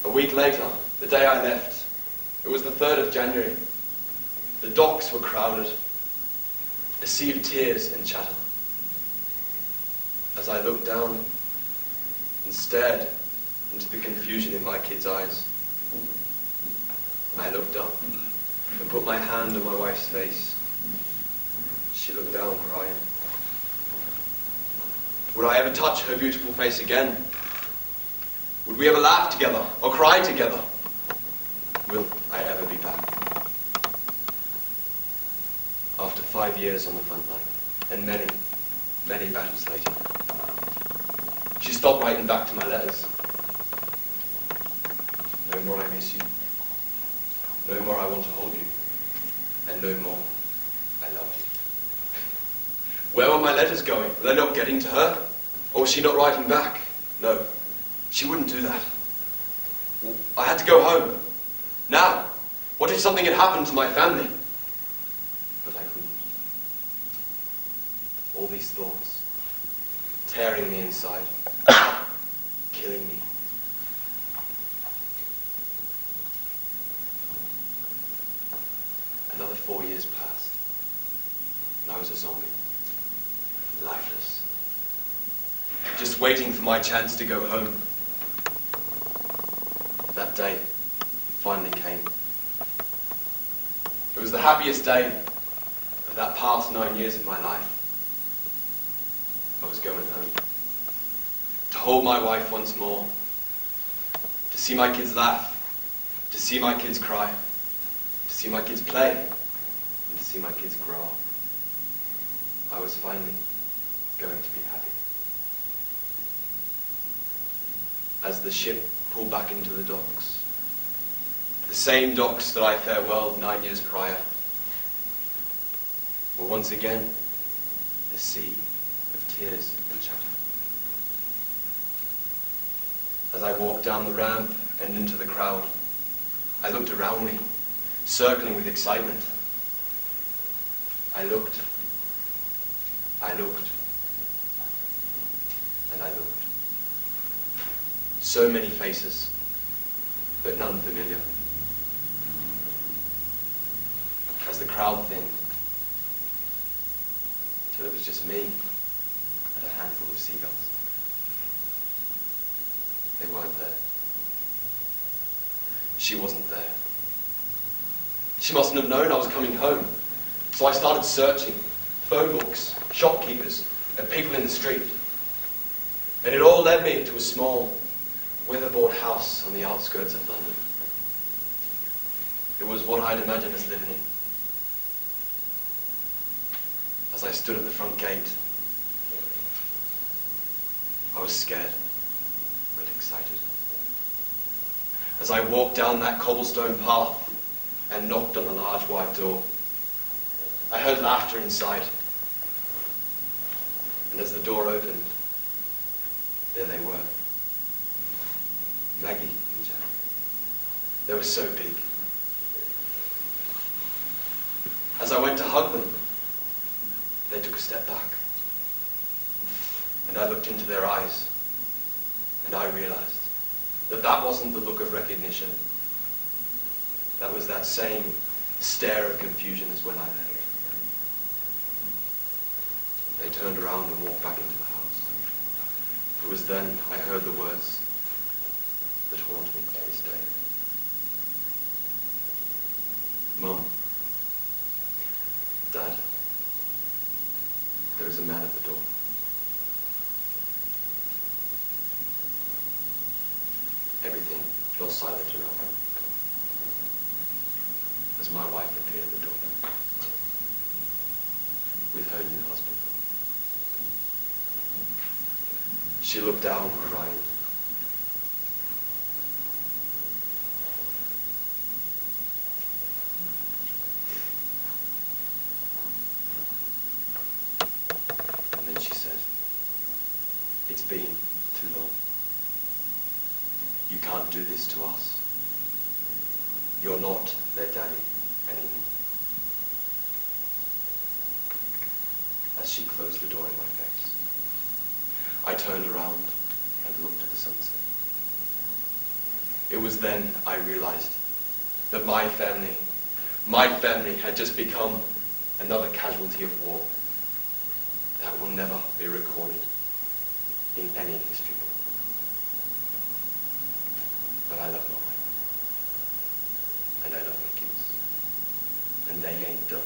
A week later, the day I left, it was the 3rd of January. The docks were crowded. A sea of tears and chatter. As I looked down and stared into the confusion in my kids' eyes, I looked up and put my hand on my wife's face. She looked down crying. Would I ever touch her beautiful face again? Would we ever laugh together or cry together? Will I ever be back? After 5 years on the front line, and many, many battles later, she stopped writing back to my letters. No more I miss you. No more I want to hold you. And no more I love you. Where were my letters going? Were they not getting to her? Or was she not writing back? No, she wouldn't do that. I had to go home. Now, what if something had happened to my family? But I couldn't. All these thoughts, tearing me inside, killing me. Another 4 years passed, and I was a zombie. Lifeless. Just waiting for my chance to go home. That day finally came. It was the happiest day of that past 9 years of my life. I was going home. To hold my wife once more. To see my kids laugh. To see my kids cry. To see my kids play. And to see my kids grow up. I was finally going to be happy. As the ship pulled back into the docks, the same docks that I farewelled 9 years prior, were once again a sea of tears and chatter. As I walked down the ramp and into the crowd, I looked around me, circling with excitement. I looked, and I looked. So many faces, but none familiar. As the crowd thinned, till it was just me and a handful of seagulls. They weren't there. She wasn't there. She mustn't have known I was coming home. So I started searching. Phone books, shopkeepers, and people in the street. And it all led me to a small, weatherboard house on the outskirts of London. It was what I'd imagined us living in. As I stood at the front gate, I was scared, but excited. As I walked down that cobblestone path and knocked on the large white door, I heard laughter inside. And as the door opened, there they were. Maggie and Jack. They were so big. As I went to hug them, they took a step back. And I looked into their eyes, and I realized that that wasn't the look of recognition. That was that same stare of confusion as when I left. They turned around and walked back into the house. It was then I heard the words that haunt me to this day. Mum, Dad, there is a man at the door. Everything fell silent around me as my wife appeared at the door with her new husband. She looked down, crying, It's been too long. You can't do this to us. You're not their daddy anymore. As she closed the door in my face, I turned around and looked at the sunset. It was then I realized that my family had just become another casualty of war that will never be recorded in any history book. But I love my wife, and I love my kids, and they ain't done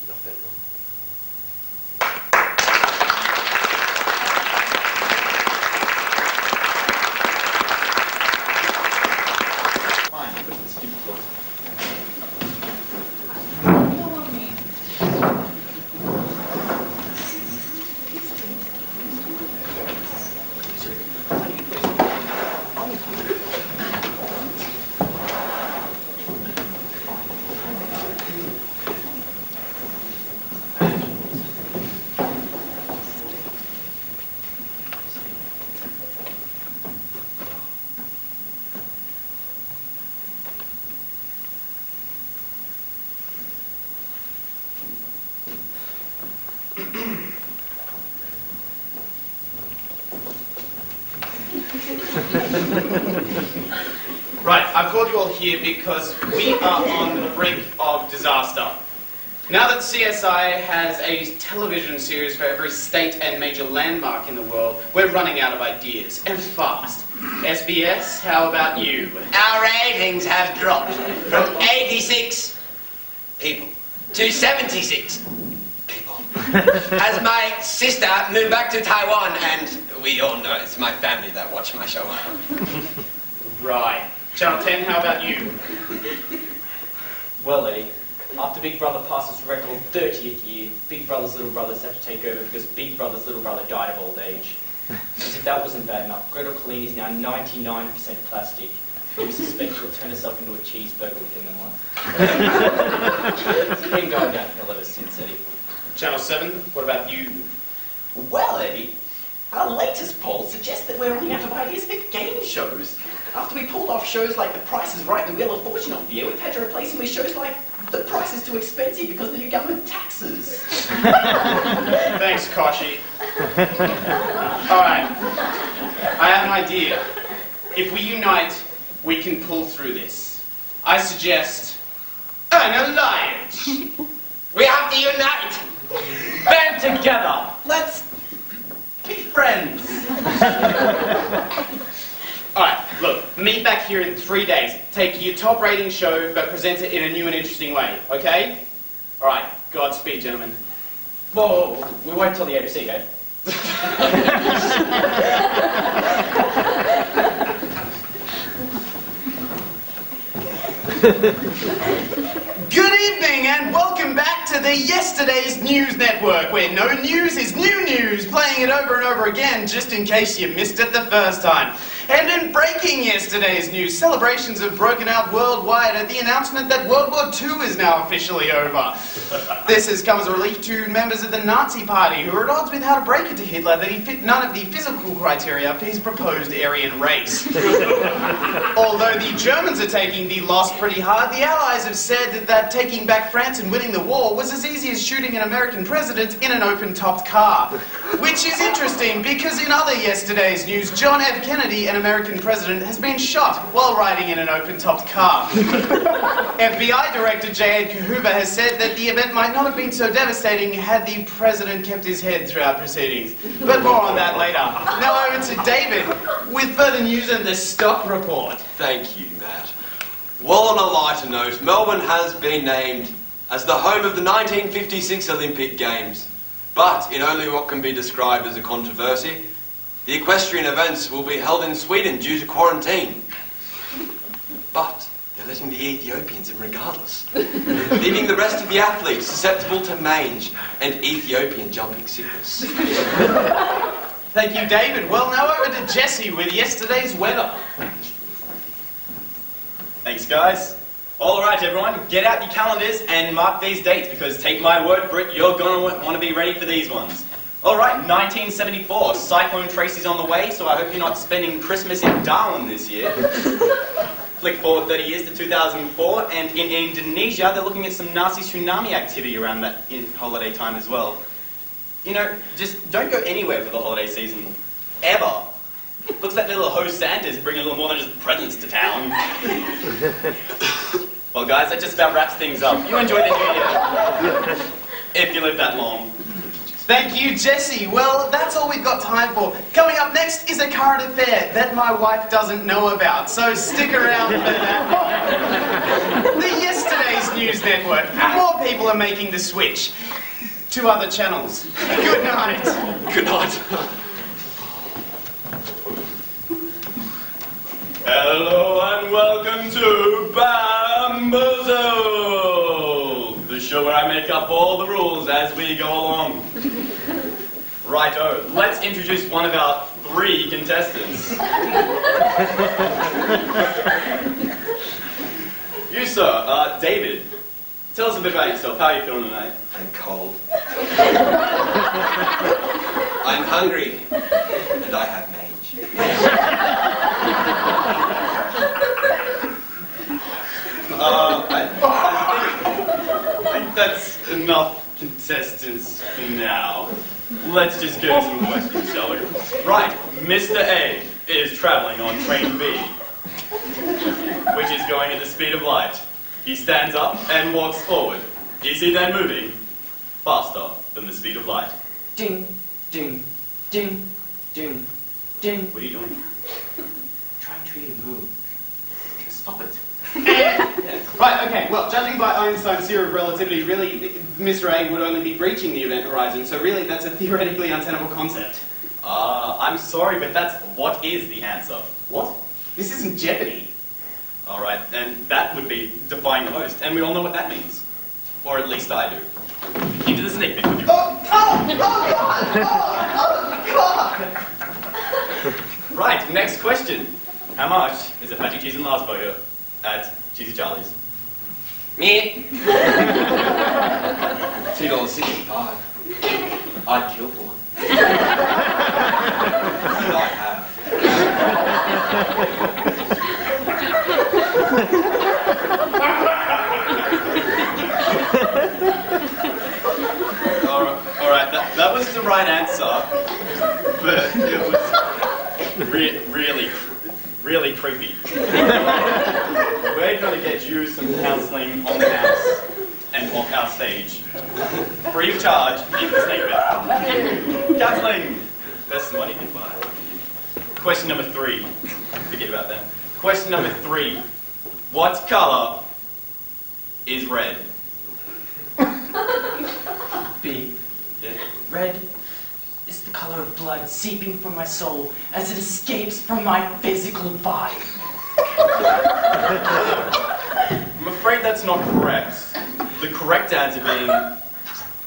nothing wrong. Right, I've called you all here because we are on the brink of disaster. Now that CSI has a television series for every state and major landmark in the world, we're running out of ideas, and fast. SBS, how about you? Our ratings have dropped from 86 people to 76 people. As my sister moved back to Taiwan, and we all know it's my family that watch my show. Right. Channel 10, how about you? Well, Eddie, after Big Brother passed its record 30th year, Big Brother's little brothers had to take over because Big Brother's little brother died of old age. As if that wasn't bad enough, Gretel Colleen is now 99% plastic. We suspect she'll turn herself into a cheeseburger within the month. It's been going downhill ever since, Eddie. Channel 7, what about you? Well, Eddie, our latest poll suggests that we're running out of ideas for game shows. After we pulled off shows like The Price is Right and Wheel of Fortune off the air, we've had to replace them with shows like The Price is Too Expensive because of the new government taxes. Thanks, Koshi. Alright, I have an idea. If we unite, we can pull through this. I suggest an alliance. We have to unite! Band together! Let's be friends. Alright, look, meet back here in 3 days. Take your top rating show, but present it in a new and interesting way, okay? Alright, Godspeed, gentlemen. Whoa, we won't tell the ABC, eh? Good evening and welcome back to the Yesterday's News Network, where no news is new news, playing it over and over again just in case you missed it the first time. And in breaking yesterday's news, celebrations have broken out worldwide at the announcement that World War II is now officially over. This has come as a relief to members of the Nazi Party who are at odds with how to break it to Hitler that he fit none of the physical criteria for his proposed Aryan race. Although the Germans are taking the loss pretty hard, the Allies have said that taking back France and winning the war was as easy as shooting an American president in an open-topped car. Which is interesting because in other yesterday's news, John F. Kennedy, an American president, has been shot while riding in an open-topped car. FBI Director J. Edgar Hoover has said that the event might not have been so devastating had the president kept his head throughout proceedings. But more on that later. Now over to David with further news and the stock report. Thank you, Matt. Well, on a lighter note, Melbourne has been named as the home of the 1956 Olympic Games. But in only what can be described as a controversy, the equestrian events will be held in Sweden due to quarantine. But they're letting the Ethiopians in regardless, leaving the rest of the athletes susceptible to mange and Ethiopian jumping sickness. Thank you, David. Well, now over to Jesse with yesterday's weather. Thanks, guys. All right, everyone, get out your calendars and mark these dates because take my word for it, you're going to want to be ready for these ones. All right, 1974. Cyclone Tracy's on the way, so I hope you're not spending Christmas in Darwin this year. Flick forward 30 years to 2004, and in Indonesia, they're looking at some Nazi tsunami activity around that holiday time as well. You know, just don't go anywhere for the holiday season. Ever. Looks like little host Santa's bringing a little more than just presents to town. Well, guys, that just about wraps things up. You enjoy the new year. If you live that long. Thank you, Jesse. Well, that's all we've got time for. Coming up next is a current affair that my wife doesn't know about, so stick around for that. The Yesterday's News Network. More people are making the switch to other channels. Good night. Good night. Hello and welcome to Bamboozle, the show where I make up all the rules as we go along. Righto, let's introduce one of our 3 contestants. You, sir, David, tell us a bit about yourself. How are you feeling tonight? I'm cold. I'm hungry. And I have mange. I think that's enough contestants for now. Let's just go to some questions, shall we? Right, Mr. A is travelling on train B, which is going at the speed of light. He stands up and walks forward. Is he then moving faster than the speed of light? Ding, ding, ding, ding, ding. What are you doing? Trying to read a move. Stop it. Right, okay, well, judging by Einstein's theory of relativity, really, Mr. A would only be breaching the event horizon, so really that's a theoretically untenable concept. I'm sorry, but what is the answer? What? This isn't Jeopardy. Alright, and that would be defying the host, and we all know what that means. Or at least I do. Into the snake pit with you. Oh God! Right, next question. How much is a fatty cheese and Lars burger at Cheesy Charlie's? Me? $2.65. I'd kill for one. And I have. Alright, that was the right answer, but it was really creepy. We're going to get you some counselling on the house and off our stage. Free of charge in the snake pit. Counselling! Best money you can buy. Question number 3. Forget about that. Question number 3. What colour is red? B. Yeah. Red is the color of blood seeping from my soul as it escapes from my physical body. I'm afraid that's not correct. The correct answer being,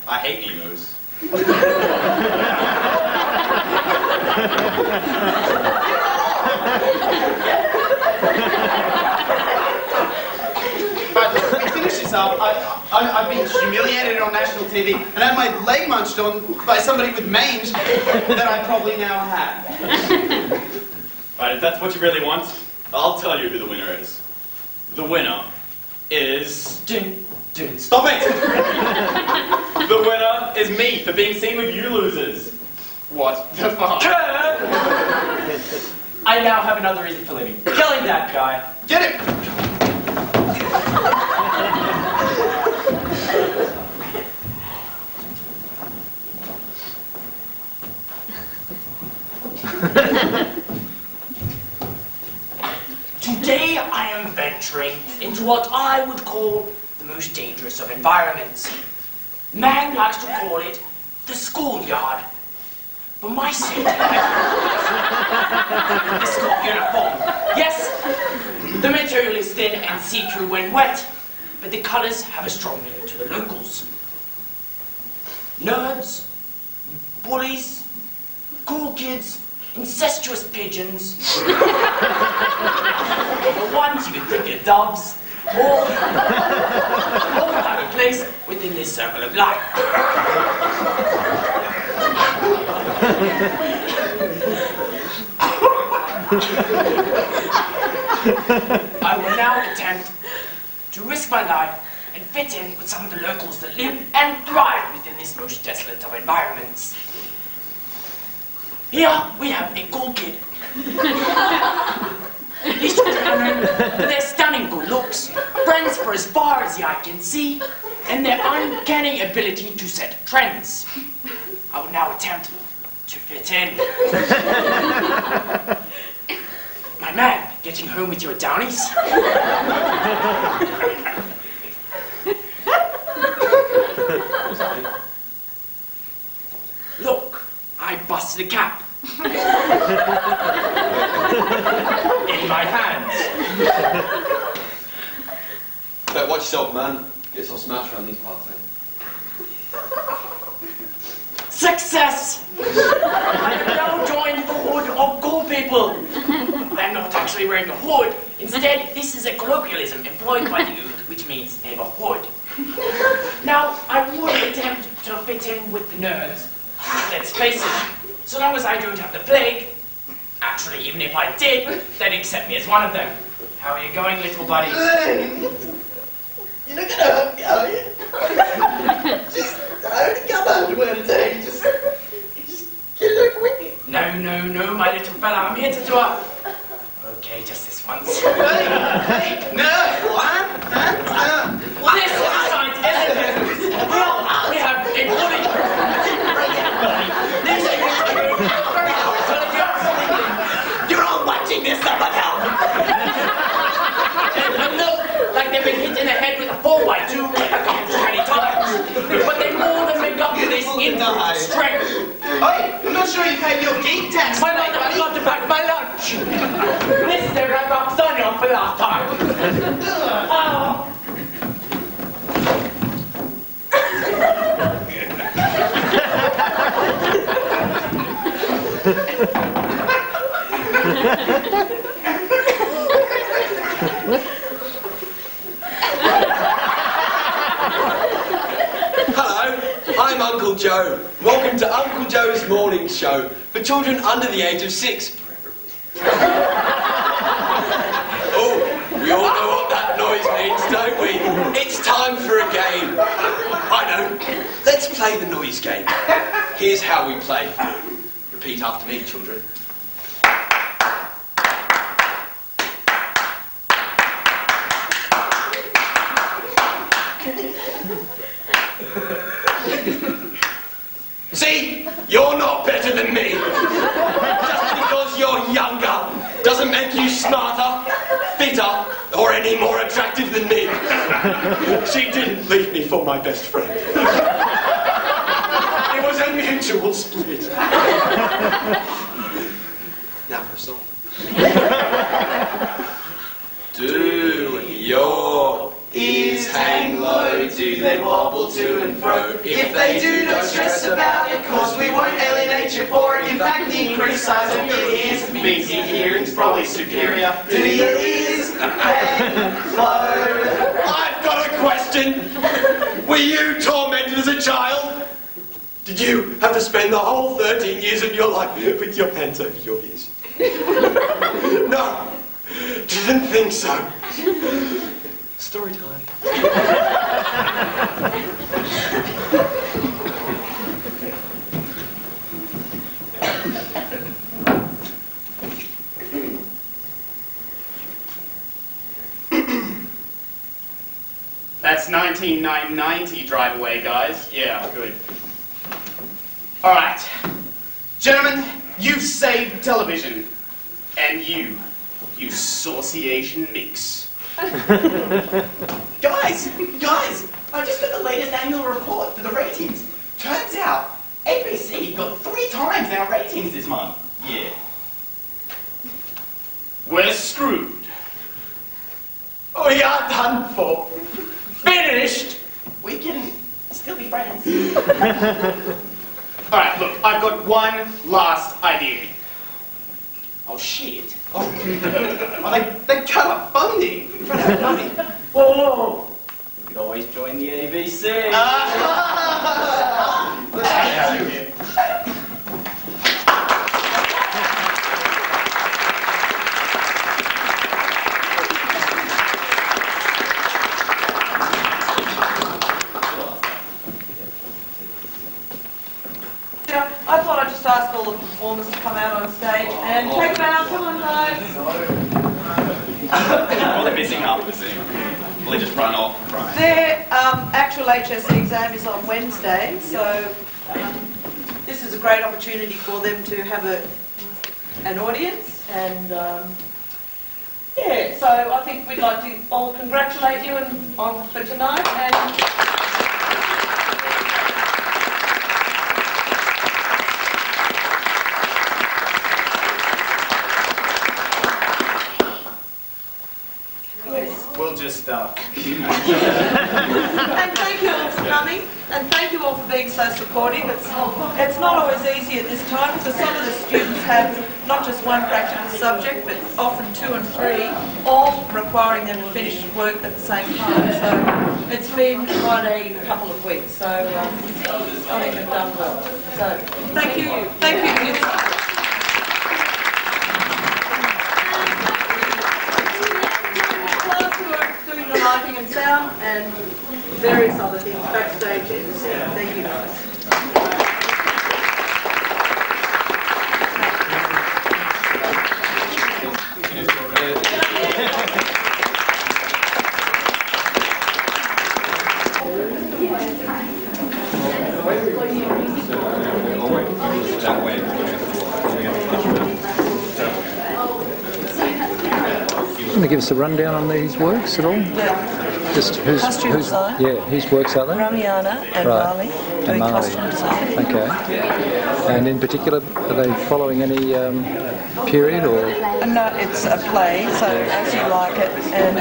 I hate emos. Right, look, we finish this up. I've been humiliated on national TV and had my leg munched on by somebody with mange that I probably now have. Right, if that's what you really want, I'll tell you who the winner is. The winner is... Ding, ding. Stop it! The winner is me for being seen with you losers. What the fuck? I now have another reason for living. Killing that guy. Get it! Today I am venturing into what I would call the most dangerous of environments. Man likes to call it the schoolyard. For my sake, the school uniform. Yes, the material is thin and see-through when wet, but the colors have a strong meaning to the locals. Nerds, bullies, cool kids, incestuous pigeons, the ones you would think are doves, all have a place within this circle of life. I will now attempt to risk my life and fit in with some of the locals that live and thrive within this most desolate of environments. Here we have a cool kid. These children are known for their stunning good looks, friends for as far as the eye can see, and their uncanny ability to set trends. I will now attempt to fit in. My man, getting home with your downies? Look, I busted a cap. In my hands. Better watch yourself, man. Get some smash around these parts, eh? Success! I've now joined the hood of cool people. I'm not actually wearing a hood. Instead, this is a colloquialism employed by the youth, which means neighborhood. Now, I would attempt to fit in with the nerds. Let's face it, so long as I don't have the plague, actually, even if I did, they'd accept me as one of them. How are you going, little buddy? You're not gonna hurt me, are you? I only come home one day. You just get a quick. No, my little fella, I'm here to do a... Okay, just this once. No! What? This is a scientific. We have a bully. You're all watching this, someone help! And look, like they've been hit in the head with a 4x2 a couple too many times. But they more than make up for this in strength. Hey, I'm not sure you paid your geek tax. My mother forgot to pack my lunch. This is the red box onion for last time. Oh. Hello, I'm Uncle Joe. Welcome to Uncle Joe's Morning Show for children under the age of 6, preferably. Oh, we all know what that noise means, don't we? It's time for a game. I know. Let's play the noise game. Here's how we play. Repeat after me, children. See? You're not better than me. Just because you're younger doesn't make you smarter, fitter, or any more attractive than me. She didn't leave me for my best friend. It was a mutual split. Now for a song. Do your ears hang low? Do they wobble to and fro? If they do, don't stress about it, cause we won't alienate you for it. In fact, the increased size of your ears means your hearing's probably superior. Do your ears hang low? I've got a question. Were you tormented as a child? Did you have to spend the whole 13 years of your life with your hands over your ears? No, didn't think so. Story time. That's 1990 drive away, guys. Yeah, good. All right. Gentlemen, you've saved television. And you saucy Asian mix. Guys, I just got the latest annual report for the ratings. Turns out, ABC got 3 times our ratings this month. Yeah. We're screwed. We are done for. Finished. We can still be friends. All right, look, I've got one last idea. Oh, shit. Oh, they cut up funding. Whoa! You could always join the ABC. performers to come out on stage and take them out. Come on, guys. Well, they're missing half the scene. Will they just run off and cry? Their actual HSC exam is on Wednesday, so this is a great opportunity for them to have an audience. And yeah, so I think we'd like to all congratulate you for tonight. And We'll just start. And thank you all for coming, and thank you all for being so supportive. It's not always easy at this time, because some of the students have not just one practical subject, but often 2 and 3, all requiring them to finish work at the same time. So it's been quite a couple of weeks, so I think we've done well. So thank you. Thank you. Lighting and sound and various other things backstage in the scene. Thank you guys. Want to give us a rundown on these works at all? Yeah. Just costume design. Yeah, whose works are they? Ramiana and Marley doing costume design. Okay. And in particular, are they following any period or? No, it's a play, so as you like it. And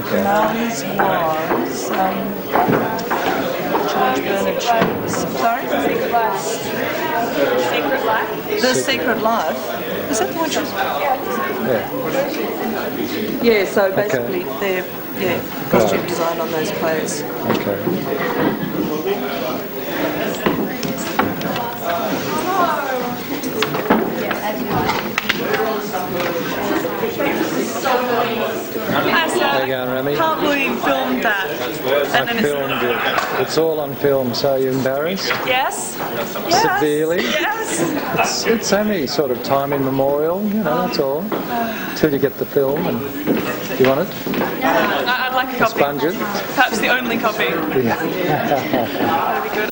okay. Marley's was George Bernard Shaw's. Sorry? Secret Life. Secret Life. The Secret Life. Is that the one she's... Yeah. Yeah, so basically they're costume design on those plays. Okay. How you going, Remy? Can't believe you filmed that. I filmed it. It's all on film, so are you embarrassed? Yes. Severely? Yes. It's only sort of time immemorial, you know, that's all. Till you get the film. And do you want it? I'd like a copy. Sponge it? Perhaps the only copy. Yeah. That'd be good.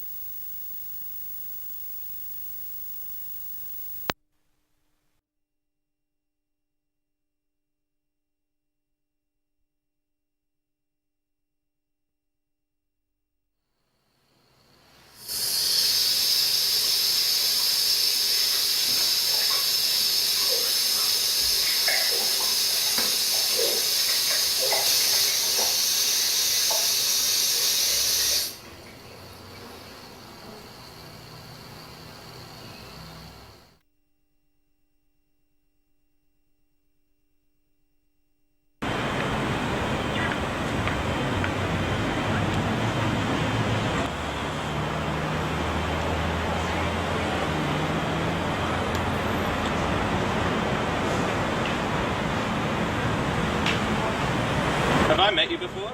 Have I met you before?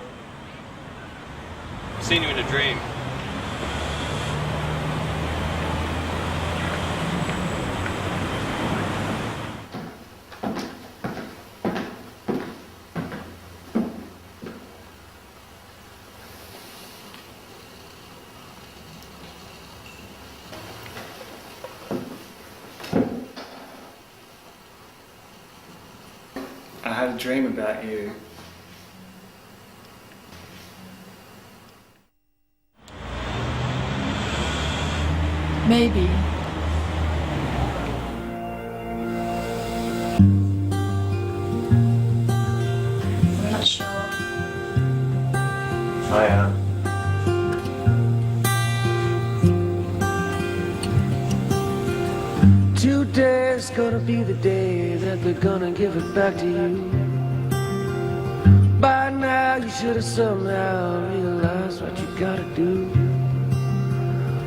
I've seen you in a dream. I had a dream about you. Maybe. I'm not sure. I am. Today's gonna be the day that they're gonna give it back to you. By now you should have somehow realized what you gotta do.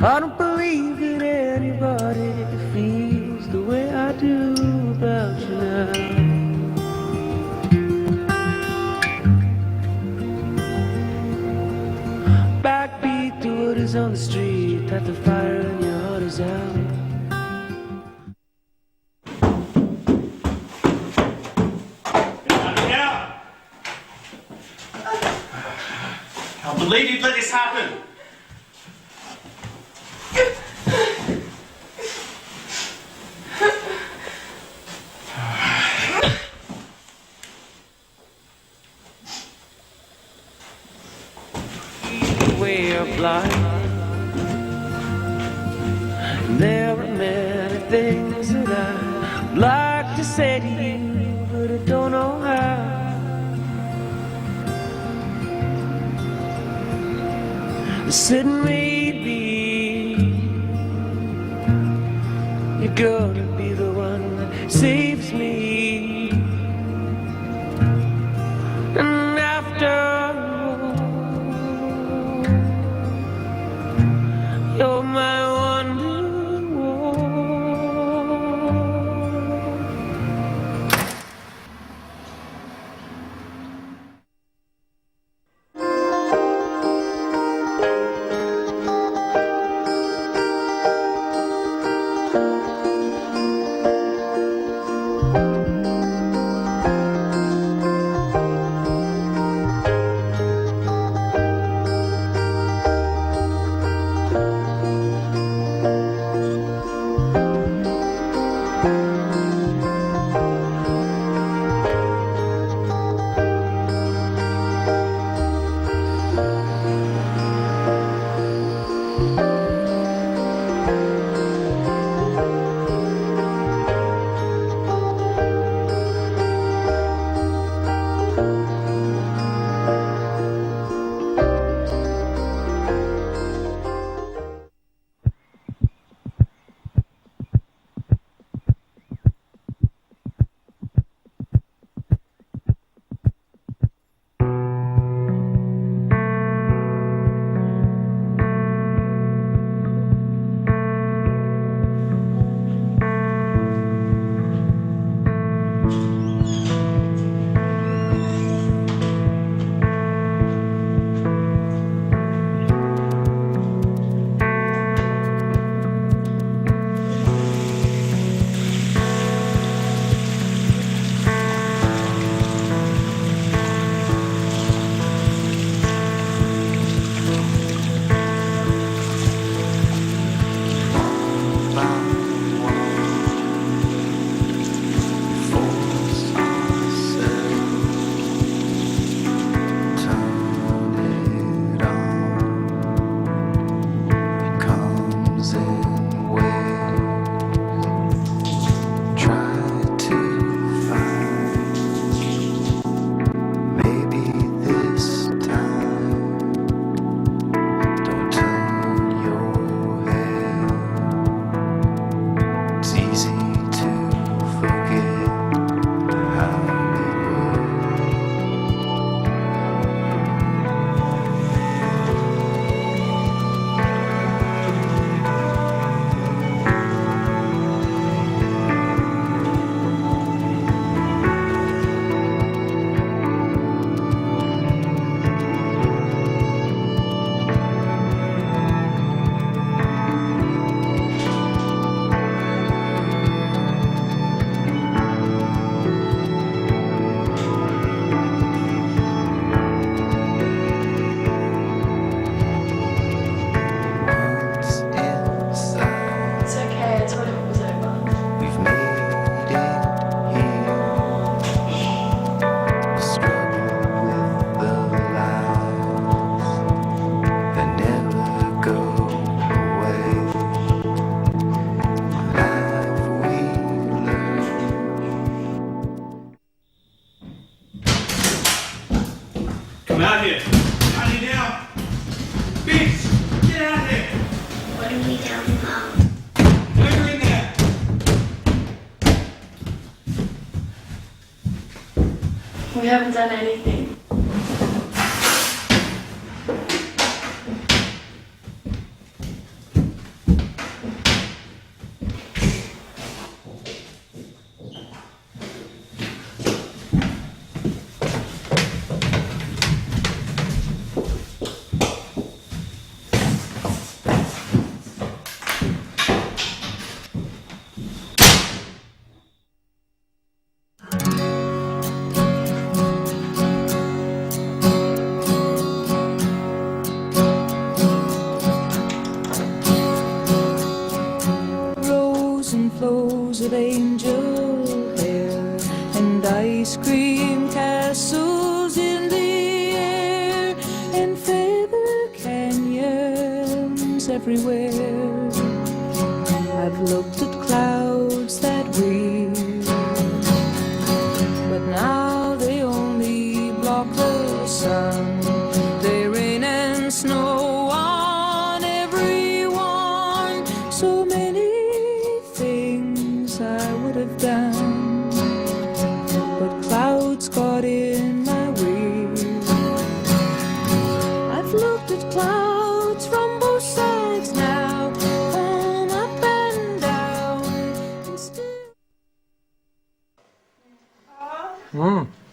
I don't believe that anybody feels the way I do about you now. Backbeat to what is on the street, that the fire in your heart is out. you'd let this happen? Way of life. There are many things that I'd like to say to you, but I don't know how. I said maybe you're gonna be the one that saves me. And after you're my wandering wall. Come out here. Out here now. Bitch, get out here. What are we talking about? You're in there. We haven't done anything. and flows of angel hair and ice cream castles in the air and feather canyons everywhere. I've looked at clouds that weep, but now they only block the sun. They rain and snow on everyone. So many things I would have done, but clouds got in my way. I've looked at clouds from both sides now, from up and down, and still.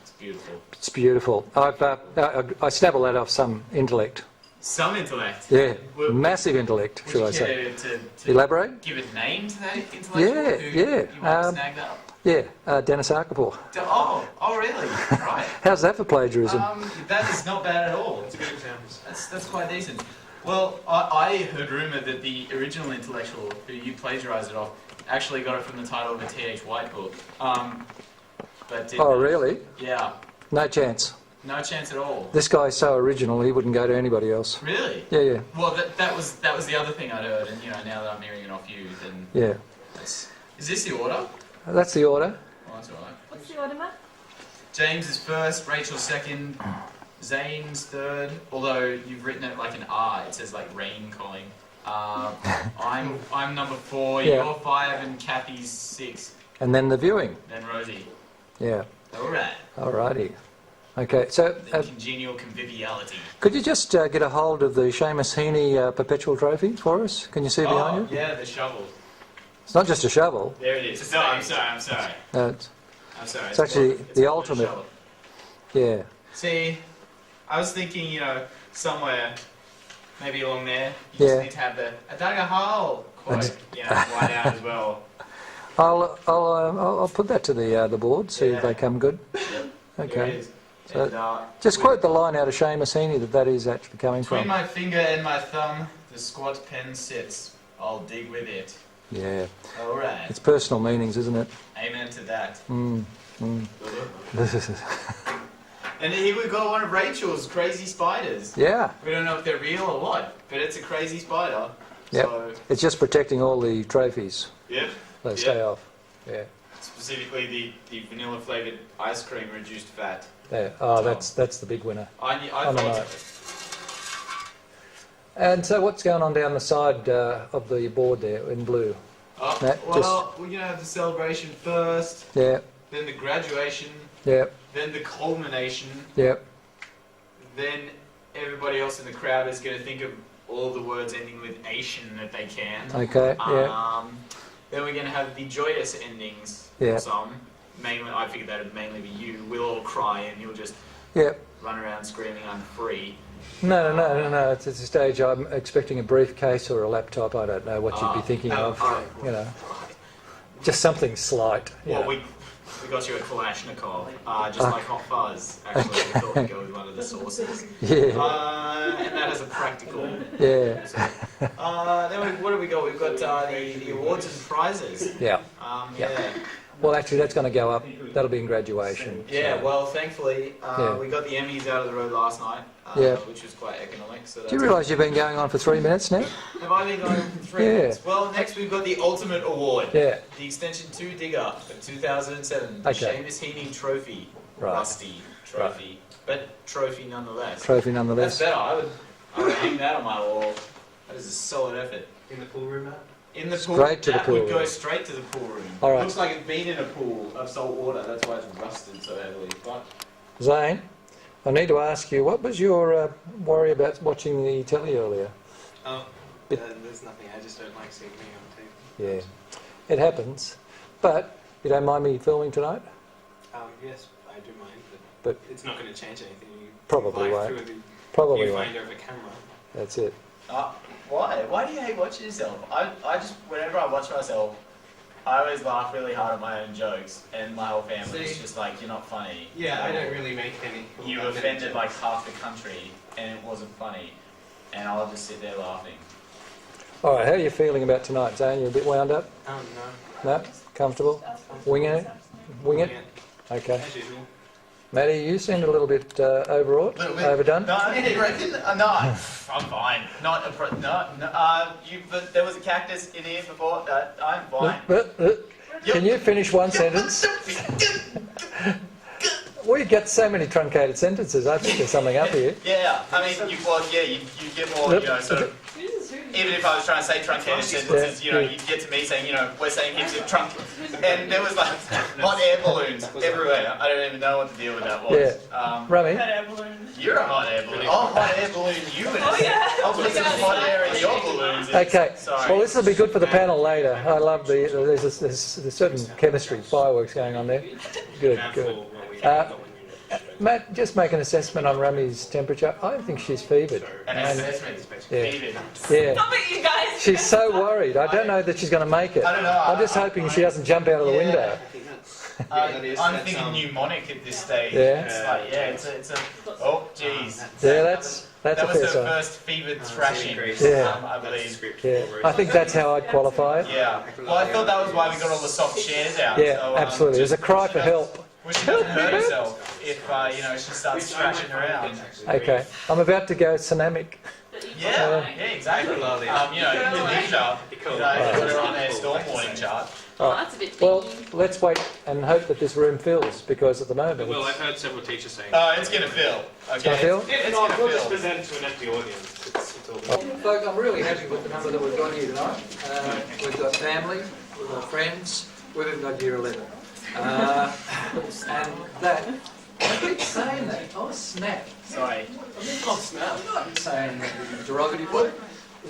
It's beautiful. It's beautiful. I stabble that off some intellect. Some intellect. Yeah, Would- massive intellect, Would should you I say. care to Elaborate? give a name to that intellectual Yeah, who yeah. you want to snag that up? Yeah, Dennis Arkives. Oh, really? Right. How's that for plagiarism? That is not bad at all. It's a good example. That's quite decent. Well, I heard rumour that the original intellectual who you plagiarised it off actually got it from the title of a T.H. White book. But Oh, really? Yeah. No chance. No chance at all. This guy's so original, he wouldn't go to anybody else. Really? Yeah, yeah. Well, that was the other thing I'd heard, and now that I'm hearing it off you, then Yeah. is this the order? That's the order. Oh, that's all right. What's the order, Matt? James is first, Rachel second, Zane's third. Although you've written it like an R, it says like rain calling. I'm number 4. Yeah. You're 5, and Kathy's 6. And then the viewing. Then Rosie. Yeah. All right. Alrighty. Okay, so The congenial conviviality. could you just get a hold of the Seamus Heaney Perpetual Trophy for us? Can you see behind you? Yeah, the shovel. It's not just a shovel. There it is. No, I'm sorry. It's I'm sorry. It's actually it's the more than a ultimate. shovel. Yeah. See, I was thinking, somewhere, maybe along there, you Yeah. just need to have the "I dug a hole" quote, white out as well. I'll put that to the board. See if they come good. There Okay. it is. So And, just quote the line out of Seamus Heaney that is actually coming Between from. my finger and my thumb, the squat pen sits. I'll dig with it. Yeah. All right. It's personal meanings, isn't it? Amen to that. Mm. And here we've got one of Rachel's crazy spiders. Yeah. We don't know if they're real or what, but it's a crazy spider. Yep. So, It's just protecting all the trophies. yep. They stay off. Yeah. Specifically the vanilla flavoured ice cream reduced fat. There. Oh, that's the big winner. I On the thought night. And so what's going on down the side of the board there in blue? Oh, Matt, well, we're going to have the celebration first, Yeah. then the graduation, Yeah. then the culmination, Yeah. then everybody else in the crowd is going to think of all the words ending with Asian that they can. Okay, yeah. Then we're going to have the joyous endings. Yeah. Some. Mainly, I figured that would mainly be you. We'll all cry and you'll just Yeah. run around screaming, "I'm free." No. It's at a stage I'm expecting a briefcase or a laptop. I don't know what you'd be thinking of. You know, just something slight. Well, Yeah. we got you a Kalashnikov, just like Hot Fuzz. Actually, we thought we'd go with one of the sauces. Yeah. And that is a practical. Yeah. Then what do we got? We've got the awards and prizes. Yeah. Yeah. Well, actually, that's going to go up. That'll be in graduation. Yeah, so. well, thankfully, Yeah. we got the Emmys out of the road last night, Yeah. which was quite economic. So Do you realise you've been going on for 3 minutes now? Have I been going for 3 Yeah. minutes? Well, next we've got the Ultimate Award. Yeah. The Extension 2 Digger of 2007. The Okay. Seamus Heaney Trophy. Right. Rusty trophy. But trophy nonetheless. Trophy nonetheless. That's better. I would hang that on my wall. That is a solid effort. In the pool room, Matt? In the pool, Straight to the that pool would go room. straight to the pool room. All right. It looks like it's been in a pool of salt water. That's why it's rusted so heavily. But Zane, I need to ask you, what was your worry about watching the telly earlier? Oh, there's nothing. I just don't like seeing me on TV. Yeah, it happens. But you don't mind me filming tonight? Yes, I do mind, But it's not going to change anything. You Probably live won't. through the Probably won't. viewfinder of a camera. That's it. why? Why do you hate watching yourself? I just, whenever I watch myself, I always laugh really hard at my own jokes, and my whole family is just like, "You're not funny." Yeah, I don't really make any. You offended like half the country, and it wasn't funny, and I'll just sit there laughing. All right, how are you feeling about tonight, Zane? You a bit wound up? No. No? Comfortable? Wing it? Wing it? Okay. Maddie, you seemed a little bit overwrought, overdone. No, you reckon? No, I'm fine. Not a but there was a cactus in here before. I'm fine. Can you finish one sentence? We get so many truncated sentences. I think there's something up here. Yeah, I mean, you get more, sort of. Even if I was trying to say truncated sentences, you'd get to me saying, we're saying heaps of trunk, and there was like hot air balloons everywhere. I don't even know what the deal with that was. Yeah. Rummy. You're a hot air balloon. Oh, hot air balloon, you in it. I'll put some hot air in your balloons. Okay. Sorry. Well, this will be good for the panel later. I love there's a certain chemistry, fireworks going on there. Good, good. Matt, just make an assessment on Rummy's temperature. I think she's fevered. An assessment? Fevered? Yeah. Stop it, you guys! She's so worried. I don't know that she's going to make it. I don't know. I'm just hoping she doesn't jump out of the window. I'm thinking mnemonic at this stage. Yeah. It's like, it's a. Oh, jeez. Yeah, that's that a was fair her sign. first fevered thrashing, Yeah. I believe. Yeah. I think that's how I'd qualify it. Yeah. Well, I thought that was why we got all the soft chairs out. Yeah, so, absolutely. There's a cry for help. Well, she doesn't hurt herself if, she starts thrashing around. Okay. I'm about to go tsunamic. Yeah, exactly. Indonesia, put her on their storm warning chart. Oh, that's a bit well, let's wait and hope that this room fills, because at the moment... Well, I've heard several teachers saying... Oh, it's going to fill. Okay. It's going to fill? If not, we'll just present to an empty audience. It's all good. Folks, I'm really happy with the number that we've got here tonight. We've got family, we've got friends, we've even got year 11. And that, I keep saying that. Oh, snap. Sorry. I'm not saying that in a derogatory way.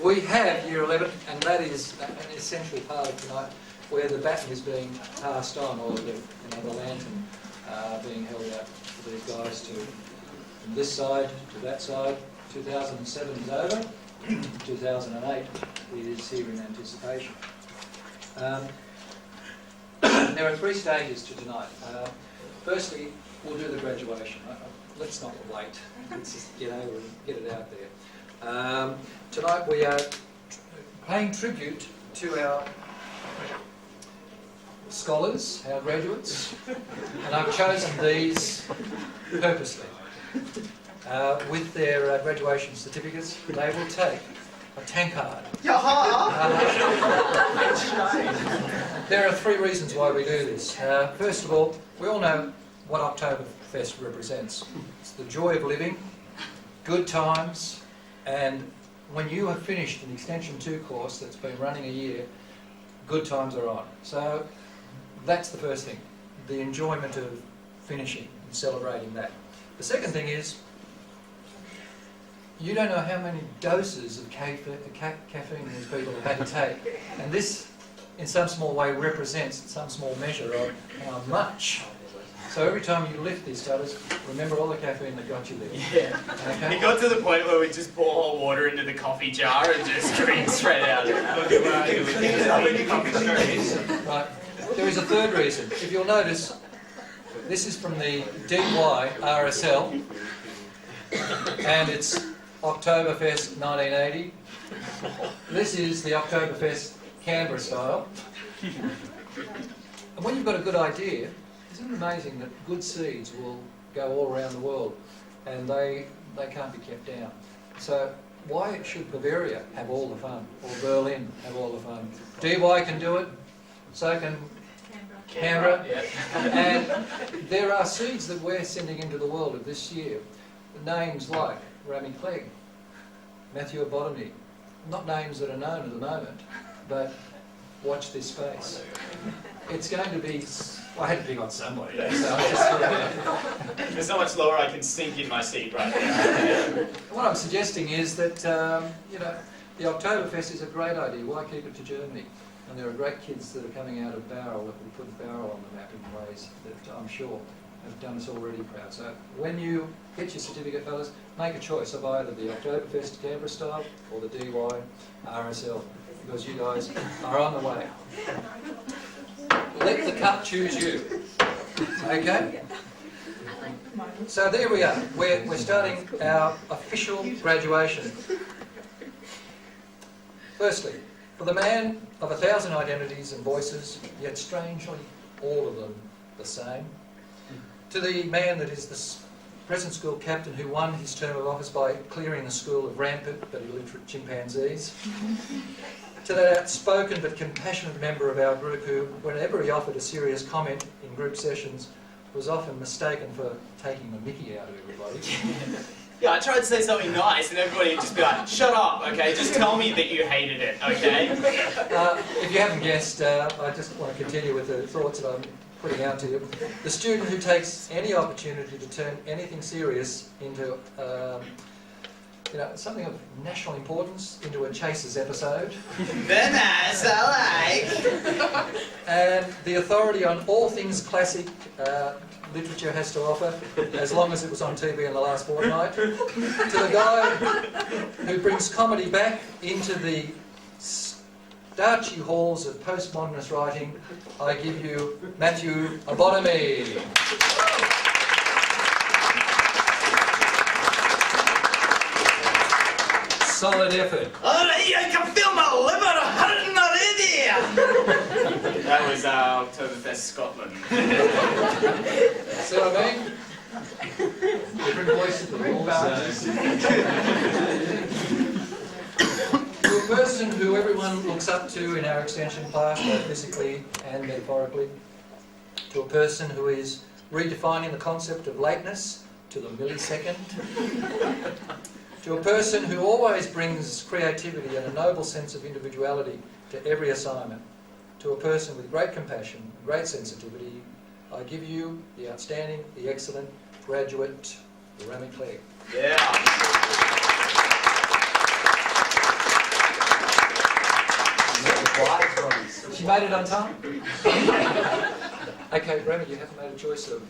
We have year 11, and that is an essential part of tonight, where the baton is being passed on, or the lantern being held out for these guys to, from this side to that side. 2007 is over. 2008 is here in anticipation. There are 3 stages to tonight. Firstly, we'll do the graduation. Let's not wait. Let's just get over and get it out there. Tonight we are paying tribute to our scholars, our graduates, and I've chosen these purposely. With their graduation certificates, they will take a tankard. There are 3 reasons why we do this. First of all, we all know what Oktoberfest represents. It's the joy of living, good times, and when you have finished an Extension 2 course that's been running a year, good times are on. So that's the first thing, the enjoyment of finishing and celebrating that. The second thing is, you don't know how many doses of caffeine these people have had to take. And this, in some small way, represents some small measure of how much. So every time you lift these fellas, remember all the caffeine that got you there. Yeah. Okay? It got to the point where we just pour hot water into the coffee jar and just drink straight out of it. Right. There is a third reason. If you'll notice, this is from the DY RSL, and it's Oktoberfest 1980. This is the Oktoberfest Canberra style. And when you've got a good idea, isn't it amazing that good seeds will go all around the world and they can't be kept down? So why should Bavaria have all the fun, or Berlin have all the fun? DY can do it, so can Canberra. And there are seeds that we're sending into the world of this year. Names like Rami Clegg, Matthew Abotomy, not names that are known at the moment, but watch this space. It's going to be... Well, I had to pick on somebody. So There's not much lower I can sink in my seat right now. What I'm suggesting is that, the Oktoberfest is a great idea. Why keep it to Germany? And there are great kids that are coming out of Barrel that will put Barrel on the map in ways that I'm sure have done us already proud. So when you get your certificate, fellas, make a choice of either the Oktoberfest Canberra style or the DY RSL, because you guys are on the way. Let the cup choose you. Okay? So there we are. We're starting our official graduation. Firstly, For the man of 1,000 identities and voices, yet strangely all of them the same. To the man that is the present school captain who won his term of office by clearing the school of rampant but illiterate chimpanzees. To that outspoken but compassionate member of our group who, whenever he offered a serious comment in group sessions, was often mistaken for taking the mickey out of everybody. Yeah, I tried to say something nice and everybody would just be like, shut up, okay? Just tell me that you hated it, okay? If you haven't guessed, I just want to continue with the thoughts that I'm putting out to you. The student who takes any opportunity to turn anything serious into something of national importance into a Chasers episode. Very nice, I like. And the authority on all things classic literature has to offer, as long as it was on TV in the last fortnight. To the guy who brings comedy back into the starchy halls of postmodernist writing, I give you Matthew Abotomy. Solid effort. I can feel my liver hurting already! That was Oktoberfest Scotland. See what I mean? Different voices, the To a person who everyone looks up to in our extension class, both physically and metaphorically. To a person who is redefining the concept of lateness to the millisecond. To a person who always brings creativity and a noble sense of individuality to every assignment. To a person with great compassion, great sensitivity, I give you the outstanding, the excellent graduate, Remy Clegg. Yeah. She made it on time? Okay, Remy, you haven't made a choice of...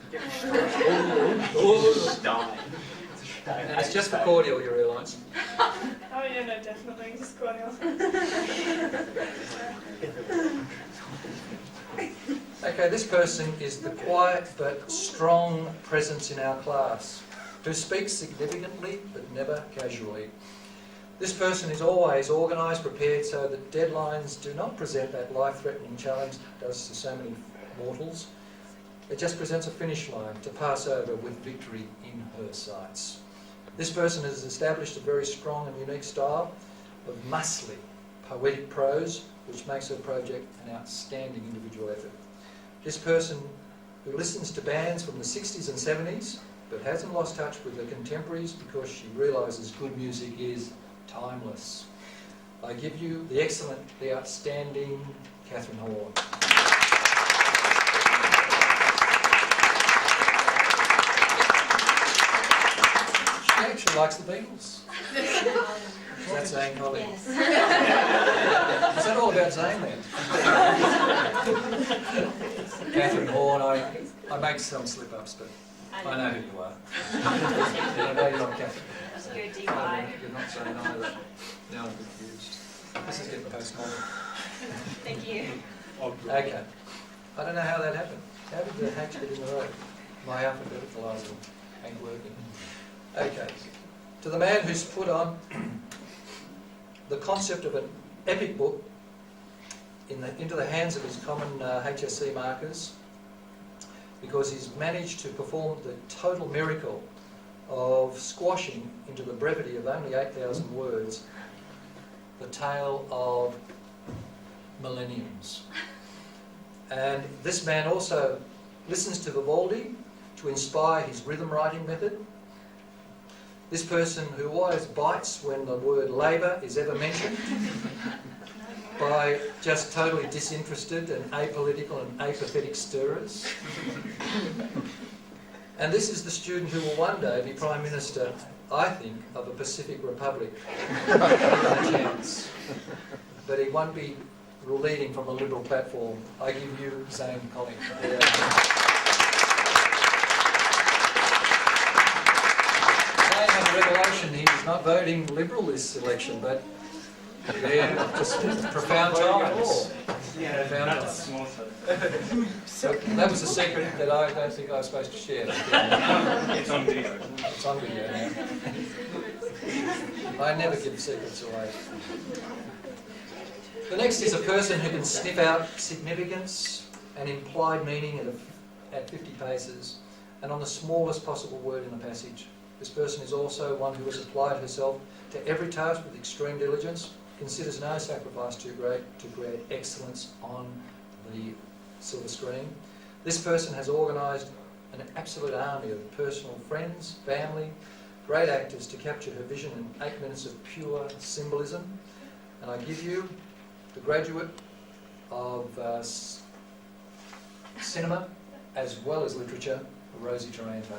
And it's just for cordial, you realise. Oh yeah, no, definitely, just cordial. Okay, this person is the quiet but strong presence in our class, who speaks significantly but never casually. This person is always organised, prepared, so that deadlines do not present that life-threatening challenge it does to so many mortals. It just presents a finish line to pass over with victory in her sights. This person has established a very strong and unique style of muscly, poetic prose, which makes her project an outstanding individual effort. This person who listens to bands from the 60s and 70s, but hasn't lost touch with the contemporaries because she realises good music is timeless. I give you the excellent, the outstanding Catherine Horn. She actually likes the Beatles. Is that Zane Collie? Yes. Is that all about Zane then? Catherine Horn, I make some slip-ups, but I know who you are. I know you're not Catherine. You're not Zane either. Now I'm confused. This is getting postmodern. Thank you. Okay. I don't know how that happened. How did the H get in the road? My alphabetical ain't working. Okay. To the man who's put on the concept of an epic book into the hands of his common HSC markers, because he's managed to perform the total miracle of squashing into the brevity of only 8,000 words the tale of millenniums. And this man also listens to Vivaldi to inspire his rhythm writing method. This person who always bites when the word labour is ever mentioned by just totally disinterested and apolitical and apathetic stirrers. And this is the student who will one day be Prime Minister, I think, of a Pacific Republic. No chance. But he won't be leading from a Liberal platform. I give you Zane Collie. Zane had a revelation. He was not voting Liberal this election, but yeah, just profound times. Yeah, profound that's times. So that was a secret that I don't think I was supposed to share. It's on video. It's on video now. I never give secrets away. The next is a person who can sniff out significance and implied meaning at 50 paces and on the smallest possible word in the passage. This person is also one who has applied herself to every task with extreme diligence, considers no sacrifice too great to create excellence on the silver screen. This person has organised an absolute army of personal friends, family, great actors to capture her vision in 8 minutes of pure symbolism. And I give you the graduate of cinema as well as literature, Rosie Taranto.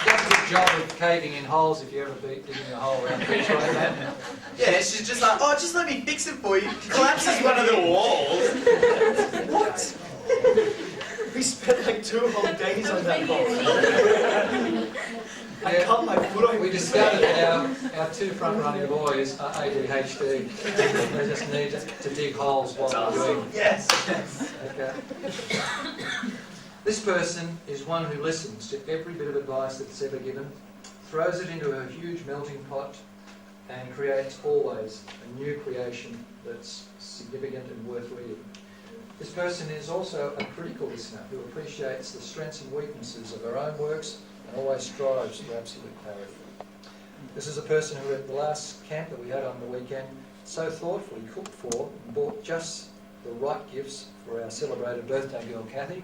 Does a good job of caving in holes if you ever be digging a hole around the beach like that. Yeah, she's just like, oh, just let me fix it for you. Collapses one of the walls. What? We spent like 2 whole days on that hole. I cut my foot on. We discovered that our 2 front-running boys are ADHD. They just need to dig holes while they're doing. Yes. Okay. This person is one who listens to every bit of advice that's ever given, throws it into a huge melting pot, and creates always a new creation that's significant and worth reading. This person is also a critical listener who appreciates the strengths and weaknesses of her own works and always strives for absolute clarity. This is a person who, at the last camp that we had on the weekend, so thoughtfully cooked for and bought just the right gifts for our celebrated birthday girl, Kathy,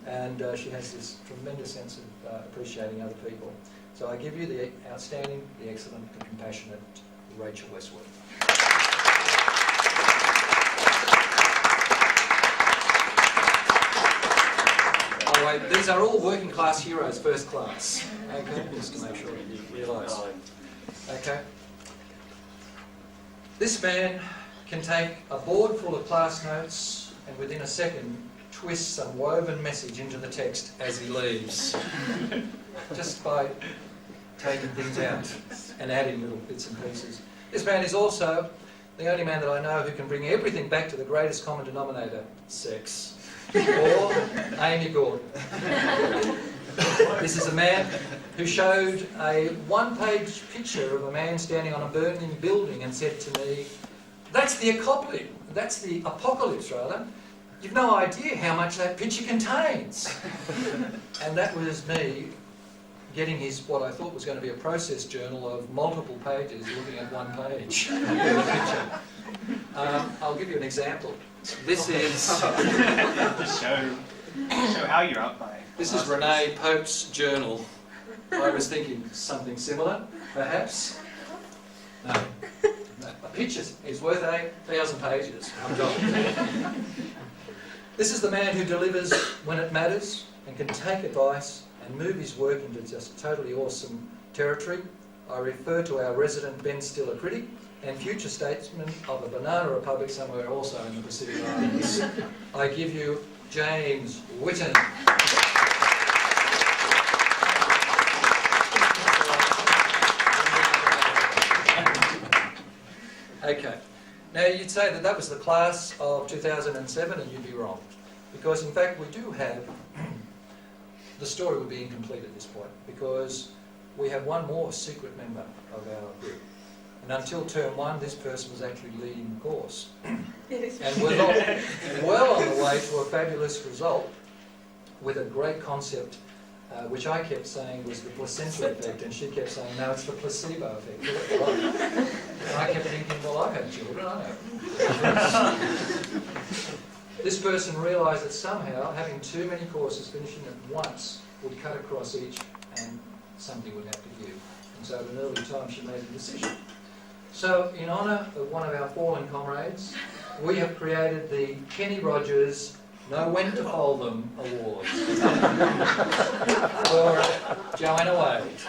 and she has this tremendous sense of appreciating other people. So I give you the outstanding, the excellent, the compassionate Rachel Westwood. Oh wait, these are all working class heroes, first class. Okay, just to make sure you realise. Okay. This man can take a board full of class notes and within a second twist some woven message into the text as he leaves. Just by taking things out and adding little bits and pieces. This man is also the only man that I know who can bring everything back to the greatest common denominator, sex. Or Amy Gordon. This is a man who showed a 1-page picture of a man standing on a burning building and said to me, that's the apocalypse rather. You've no idea how much that picture contains. And that was me getting his, what I thought was going to be a process journal of multiple pages looking at 1 page of the picture. I'll give you an example. This is... show how you're up by. This is Renee Pope's journal. I was thinking something similar, perhaps. No. A picture is worth 8,000 pages. I'm gone. This is the man who delivers when it matters and can take advice and move his work into just totally awesome territory. I refer to our resident Ben Stiller critic and future statesman of a banana republic somewhere also in the Pacific Islands. I give you James Whitten. Okay. Now you'd say that was the class of 2007 and you'd be wrong. Because in fact we do have, the story would be incomplete at this point because we have one more secret member of our group. And until term 1 this person was actually leading the course. And we're well on the way to a fabulous result with a great concept which I kept saying was the placenta effect, and she kept saying, no, it's the placebo effect. And I kept thinking, well, I've had children, I know. This person realised that somehow having too many courses finishing at once would cut across each and something would have to give. And so at an early time she made a decision. So in honour of one of our fallen comrades, we have created the Kenny Rogers Know When to Fold Them Award for Joanna Wade.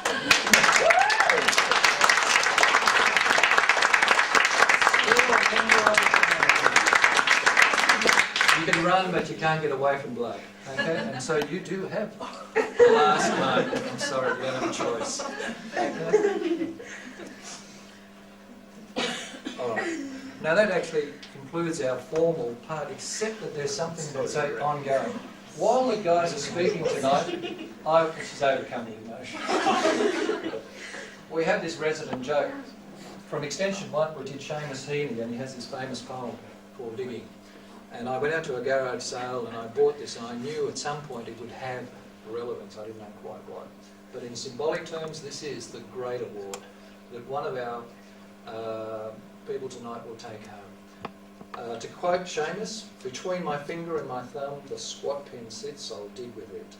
You can run, but you can't get away from blood. Okay? And so you do have the last mark. I'm sorry, you don't have a choice. Okay? All right. Now that actually concludes our formal part, except that there's something that's ongoing. While the guys are speaking tonight, she's overcome the emotion. we have this resident joke. From Extension 1, we did Seamus Heaney, and he has this famous poem called Digging. And I went out to a garage sale and I bought this, and I knew at some point it would have relevance. I didn't know quite what. But in symbolic terms, this is the great award that one of our people tonight will take home. To quote Seamus, between my finger and my thumb, the squat pen sits, I'll dig with it.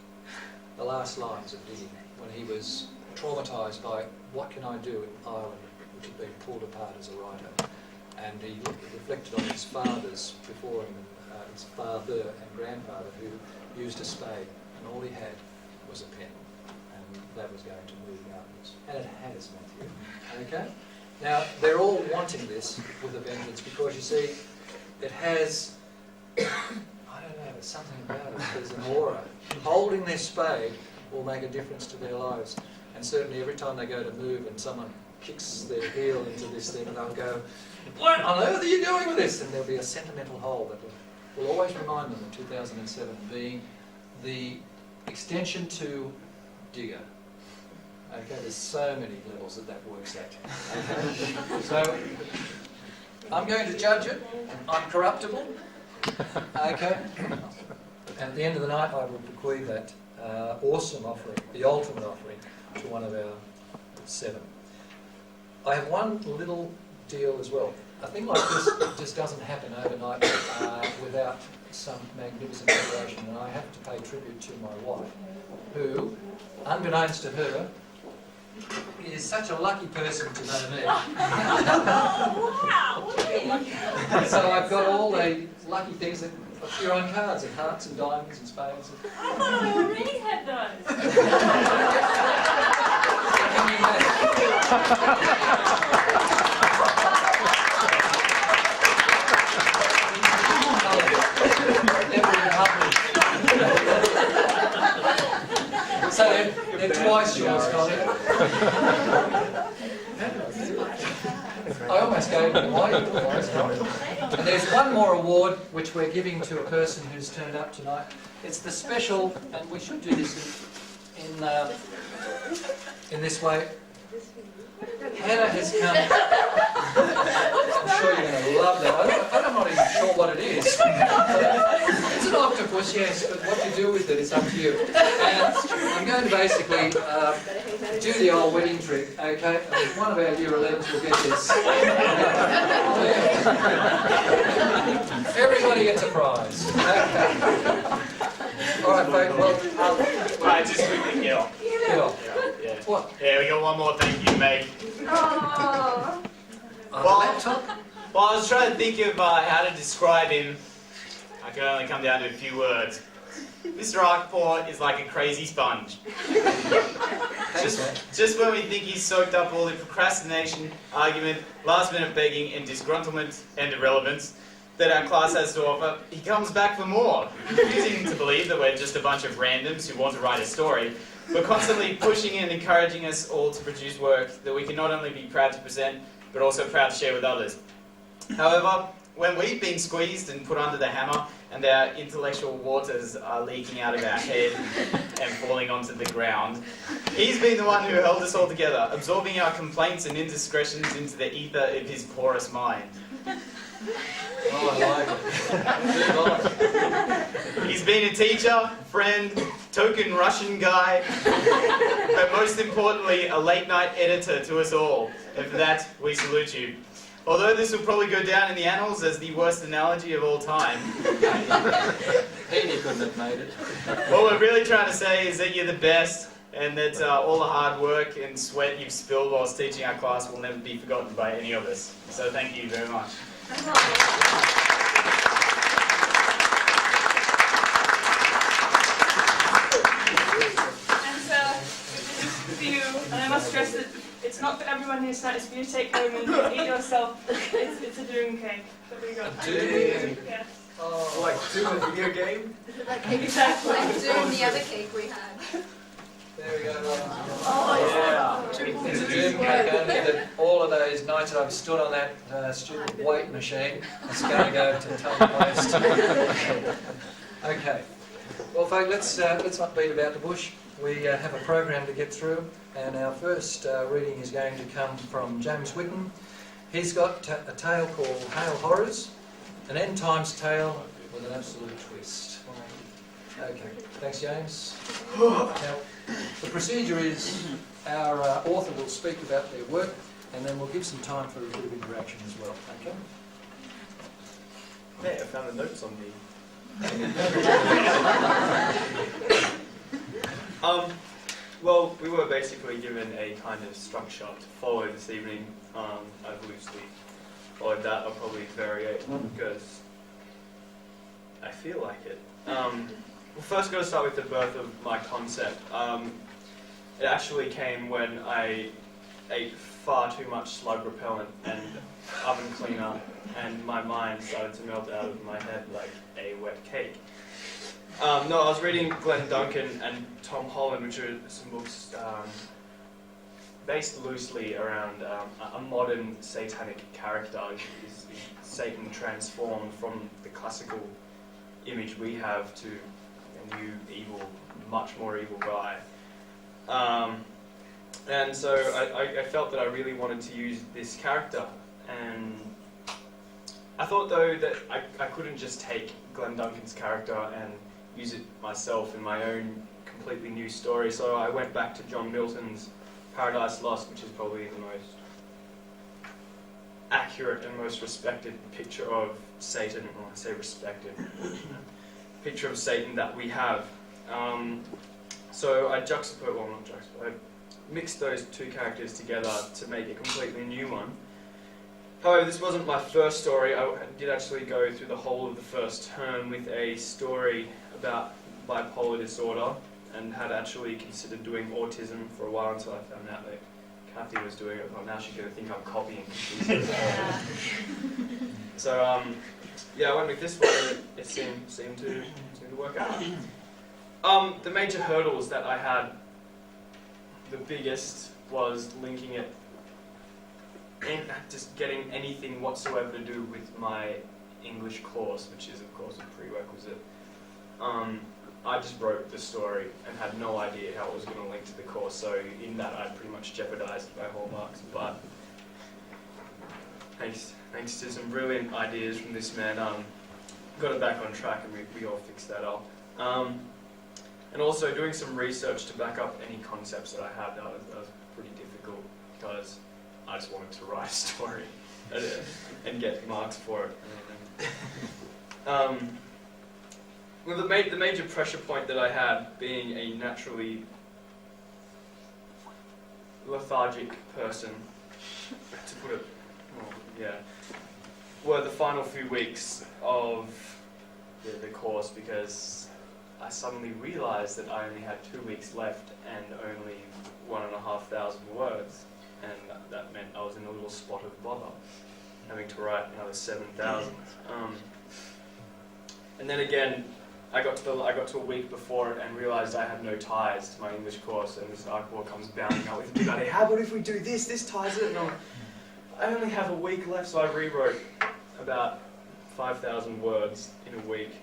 The last lines of Digging, when he was traumatised by what can I do in Ireland, which had been pulled apart as a writer. And he reflected on his fathers before him, his father and grandfather, who used a spade, and all he had was a pen. And that was going to move mountains. And it has, Matthew. Okay? Now, they're all wanting this with a vengeance because, you see, it has, I don't know, there's something about it. There's an aura. Holding their spade will make a difference to their lives. And certainly every time they go to move and someone kicks their heel into this thing, and they'll go, what on earth are you doing with this? And there'll be a sentimental hole that will always remind them of 2007 being the extension to Digger. Okay, there's so many levels that works at. Okay? So, I'm going to judge it. I'm corruptible. Okay? And at the end of the night, I will bequeath that awesome offering, the ultimate offering, to one of our 7. I have one little deal as well. A thing like this just doesn't happen overnight without some magnificent preparation, and I have to pay tribute to my wife, who, unbeknownst to her, is such a lucky person to know me. So I've got all the lucky things that appear on cards, and hearts and diamonds and spades. I thought I already had those. So they're twice yours, Colin. I almost gave them away. And there's one more award which we're giving to a person who's turned up tonight. It's the special, and we should do this in this way. Hannah has come. I'm sure you're going to love that. I'm not even sure what it is. It's an octopus, yes, but what you do with it is up to you. And I'm going to basically do the old wedding trick, okay? And one of our Year 11s will get this. Everybody gets a prize. Okay. All right, folks, well... Alright, just quickly, Gil. Gil. Yeah. What? Yeah, we got one more thank you to make. Oh. Well, I was trying to think of how to describe him. I could only come down to a few words. Mr. Arkport is like a crazy sponge. Just when we think he's soaked up all the procrastination, argument, last-minute begging, and disgruntlement and irrelevance that our class has to offer, he comes back for more, refusing to believe that we're just a bunch of randoms who want to write a story. We're constantly pushing and encouraging us all to produce work that we can not only be proud to present, but also proud to share with others. However, when we've been squeezed and put under the hammer, and our intellectual waters are leaking out of our head and falling onto the ground, he's been the one who held us all together, absorbing our complaints and indiscretions into the ether of his porous mind. Oh, I like it. He's been a teacher, friend, token Russian guy, but most importantly, a late-night editor to us all. And for that, we salute you. Although this will probably go down in the annals as the worst analogy of all time. He couldn't have made it. What we're really trying to say is that you're the best, and that all the hard work and sweat you've spilled whilst teaching our class will never be forgotten by any of us. So thank you very much. And for you, and I must stress that it's not for everyone here tonight, it's for you to take home and eat yourself. It's a doom cake that we got. Doom? Yes. Oh, like Doom, a video game? Is it like Exactly. like Doom, the other cake we had? There we go. Oh, yeah. It's a doom cake only that all of those nights that I've stood on that stupid weight machine, it's going to go to total waste. Okay. Well, folks, let's not beat about the bush. We have a program to get through. And our first reading is going to come from James Whitten. He's got a tale called Hail Horrors, an end times tale with an absolute twist. Okay, thanks James. Now, the procedure is our author will speak about their work and then we'll give some time for a bit of interaction as well, okay? Hey, I found the notes on me. Well, we were basically given a kind of structure to follow this evening. I've loosely followed that. I'll probably vary it because I feel like it. We're first going to start with the birth of my concept. It actually came when I ate far too much slug repellent and oven cleaner, and my mind started to melt out of my head like a wet cake. No, I was reading Glenn Duncan and Tom Holland, which are some books based loosely around a modern satanic character. Is Satan transformed from the classical image we have to a new evil, much more evil guy. And so I felt that I really wanted to use this character, and I thought though that I couldn't just take Glenn Duncan's character and use it myself in my own completely new story, so I went back to John Milton's Paradise Lost, which is probably the most accurate and most respected picture of Satan, or I say respected, picture of Satan that we have. So I I mixed those two characters together to make a completely new one. However, this wasn't my first story. I did actually go through the whole of the first term with a story about bipolar disorder, and had actually considered doing autism for a while until I found out that Kathy was doing it. Well, now she's going to think I'm copying. So, yeah, I went with this one, and it seemed to work out. The major hurdles that I had, the biggest was linking it, and just getting anything whatsoever to do with my English course, which is of course a prerequisite. I just wrote the story and had no idea how it was going to link to the course, so in that I pretty much jeopardized my hallmarks. But thanks to some brilliant ideas from this man, got it back on track, and we all fixed that up. And also doing some research to back up any concepts that I had, that was pretty difficult, because I just wanted to write a story and get marks for it. Well, the major pressure point that I had, being a naturally lethargic person, to put it, well, yeah, were the final few weeks of the course, because I suddenly realised that I only had 2 weeks left and only 1,500 words, and that meant I was in a little spot of bother, having to write another 7,000. And then again, I got to a week before it and realised I had no ties to my English course, and this artboard comes bounding up with, how about if we do this? This ties it. And I'm like, I only have a week left, so I rewrote about 5,000 words in a week.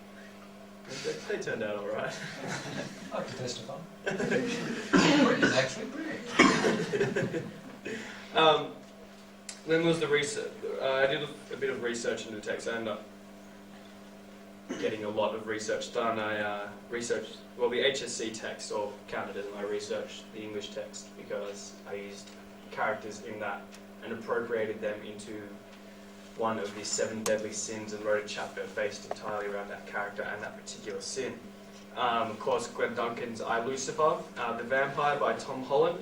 They turned out all right. I can testify. Brilliant, actually, brilliant. Then was the research. I did a bit of research into the text. I ended up getting a lot of research done. I researched, well, the HSC text, or counted as my research, the English text, because I used characters in that and appropriated them into one of the 7 deadly sins and wrote a chapter based entirely around that character and that particular sin. Of course, Glenn Duncan's I, Lucifer, The Vampire by Tom Holland,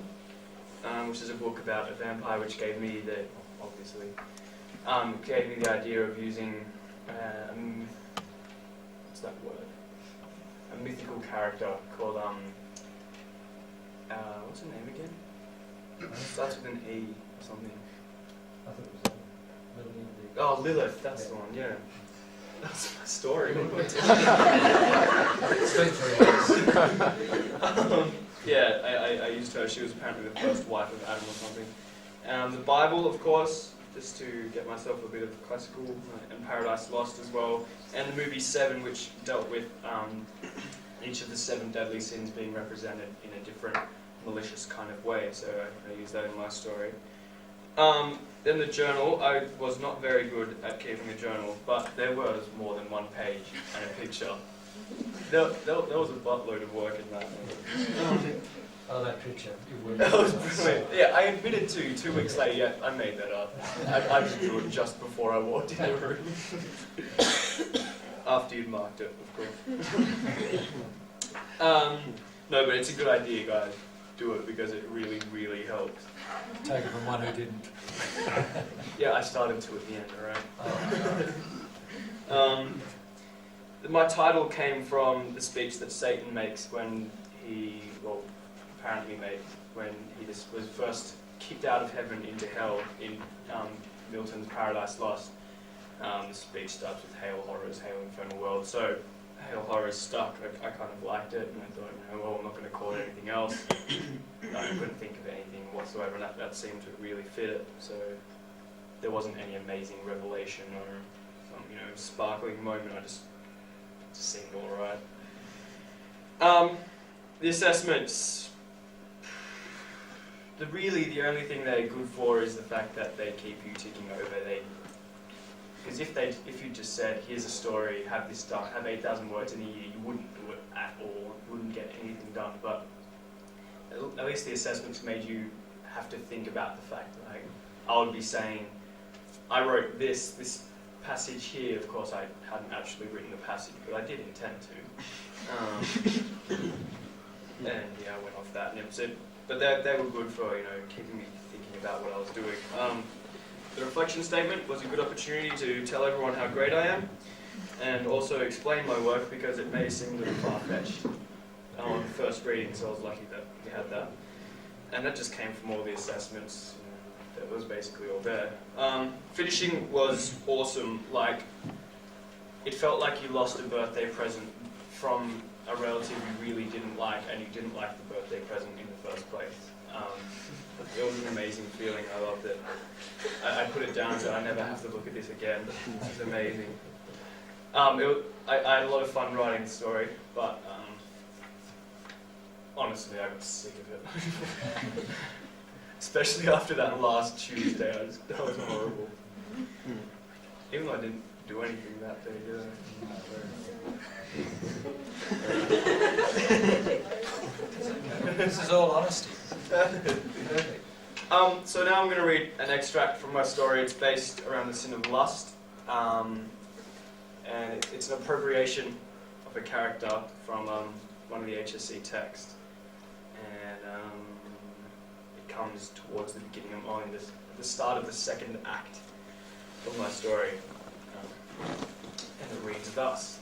which is a book about a vampire, which gave me the, obviously, gave me the idea of using, what's that word? A mythical character called, what's her name again? It starts with an E or something. I thought it was Lilith. Oh, Lilith, that's the one, yeah. That's my story. Yeah, I used her. She was apparently the first wife of Adam or something. The Bible, of course, just to get myself a bit of classical, and Paradise Lost as well. And the movie Seven, which dealt with each of the 7 deadly sins being represented in a different malicious kind of way, so I use that in my story. In the journal, I was not very good at keeping a journal, but there was more than one page and a picture. There was a buttload of work in that. Oh, that picture. That was brilliant. Yeah, I admitted to 2 weeks later, yeah, I made that up. I just drew it just before I walked in the room. After you'd marked it, of course. No, but it's a good idea, guys. Do it because it really, really helps. Take it from one who didn't. Yeah, I started to at the end, alright? My title came from the speech that Satan makes when he, well, apparently made, when he was first kicked out of heaven into hell in Milton's Paradise Lost. The speech starts with Hail Horrors, Hail Infernal World. So, Hail Horrors stuck. I kind of liked it, and I thought, well, I'm not going to call it anything else. I couldn't think of anything whatsoever, and that seemed to really fit it. So, there wasn't any amazing revelation or some, sparkling moment. I just seemed alright. The assessments. The only thing they're good for is the fact that they keep you ticking over. Because if you just said, here's a story, have this done, have 8,000 words in a year, you wouldn't do it at all. You wouldn't get anything done. But at least the assessments made you have to think about the fact that I would be saying, I wrote this passage here. Of course, I hadn't actually written the passage, but I did intend to. And yeah, I went off that. And but they were good for keeping me thinking about what I was doing. The reflection statement was a good opportunity to tell everyone how great I am, and also explain my work because it may seem a little far-fetched on first reading. So I was lucky that we had that, and that just came from all the assessments. That was basically all there. Finishing was awesome. Like, it felt like you lost a birthday present from a relative you really didn't like, and you didn't like the birthday present in the first place. It was an amazing feeling. I loved it. I put it down so I never have to look at this again. This is amazing. I had a lot of fun writing the story, but honestly, I got sick of it. Especially after that last Tuesday, that was horrible. Even though I didn't do anything that day, did I? This is all honesty. So now I'm going to read an extract from my story. It's based around the sin of lust, and it's an appropriation of a character from one of the HSC texts, and it comes towards the beginning of the start of the second act of my story, and it reads thus.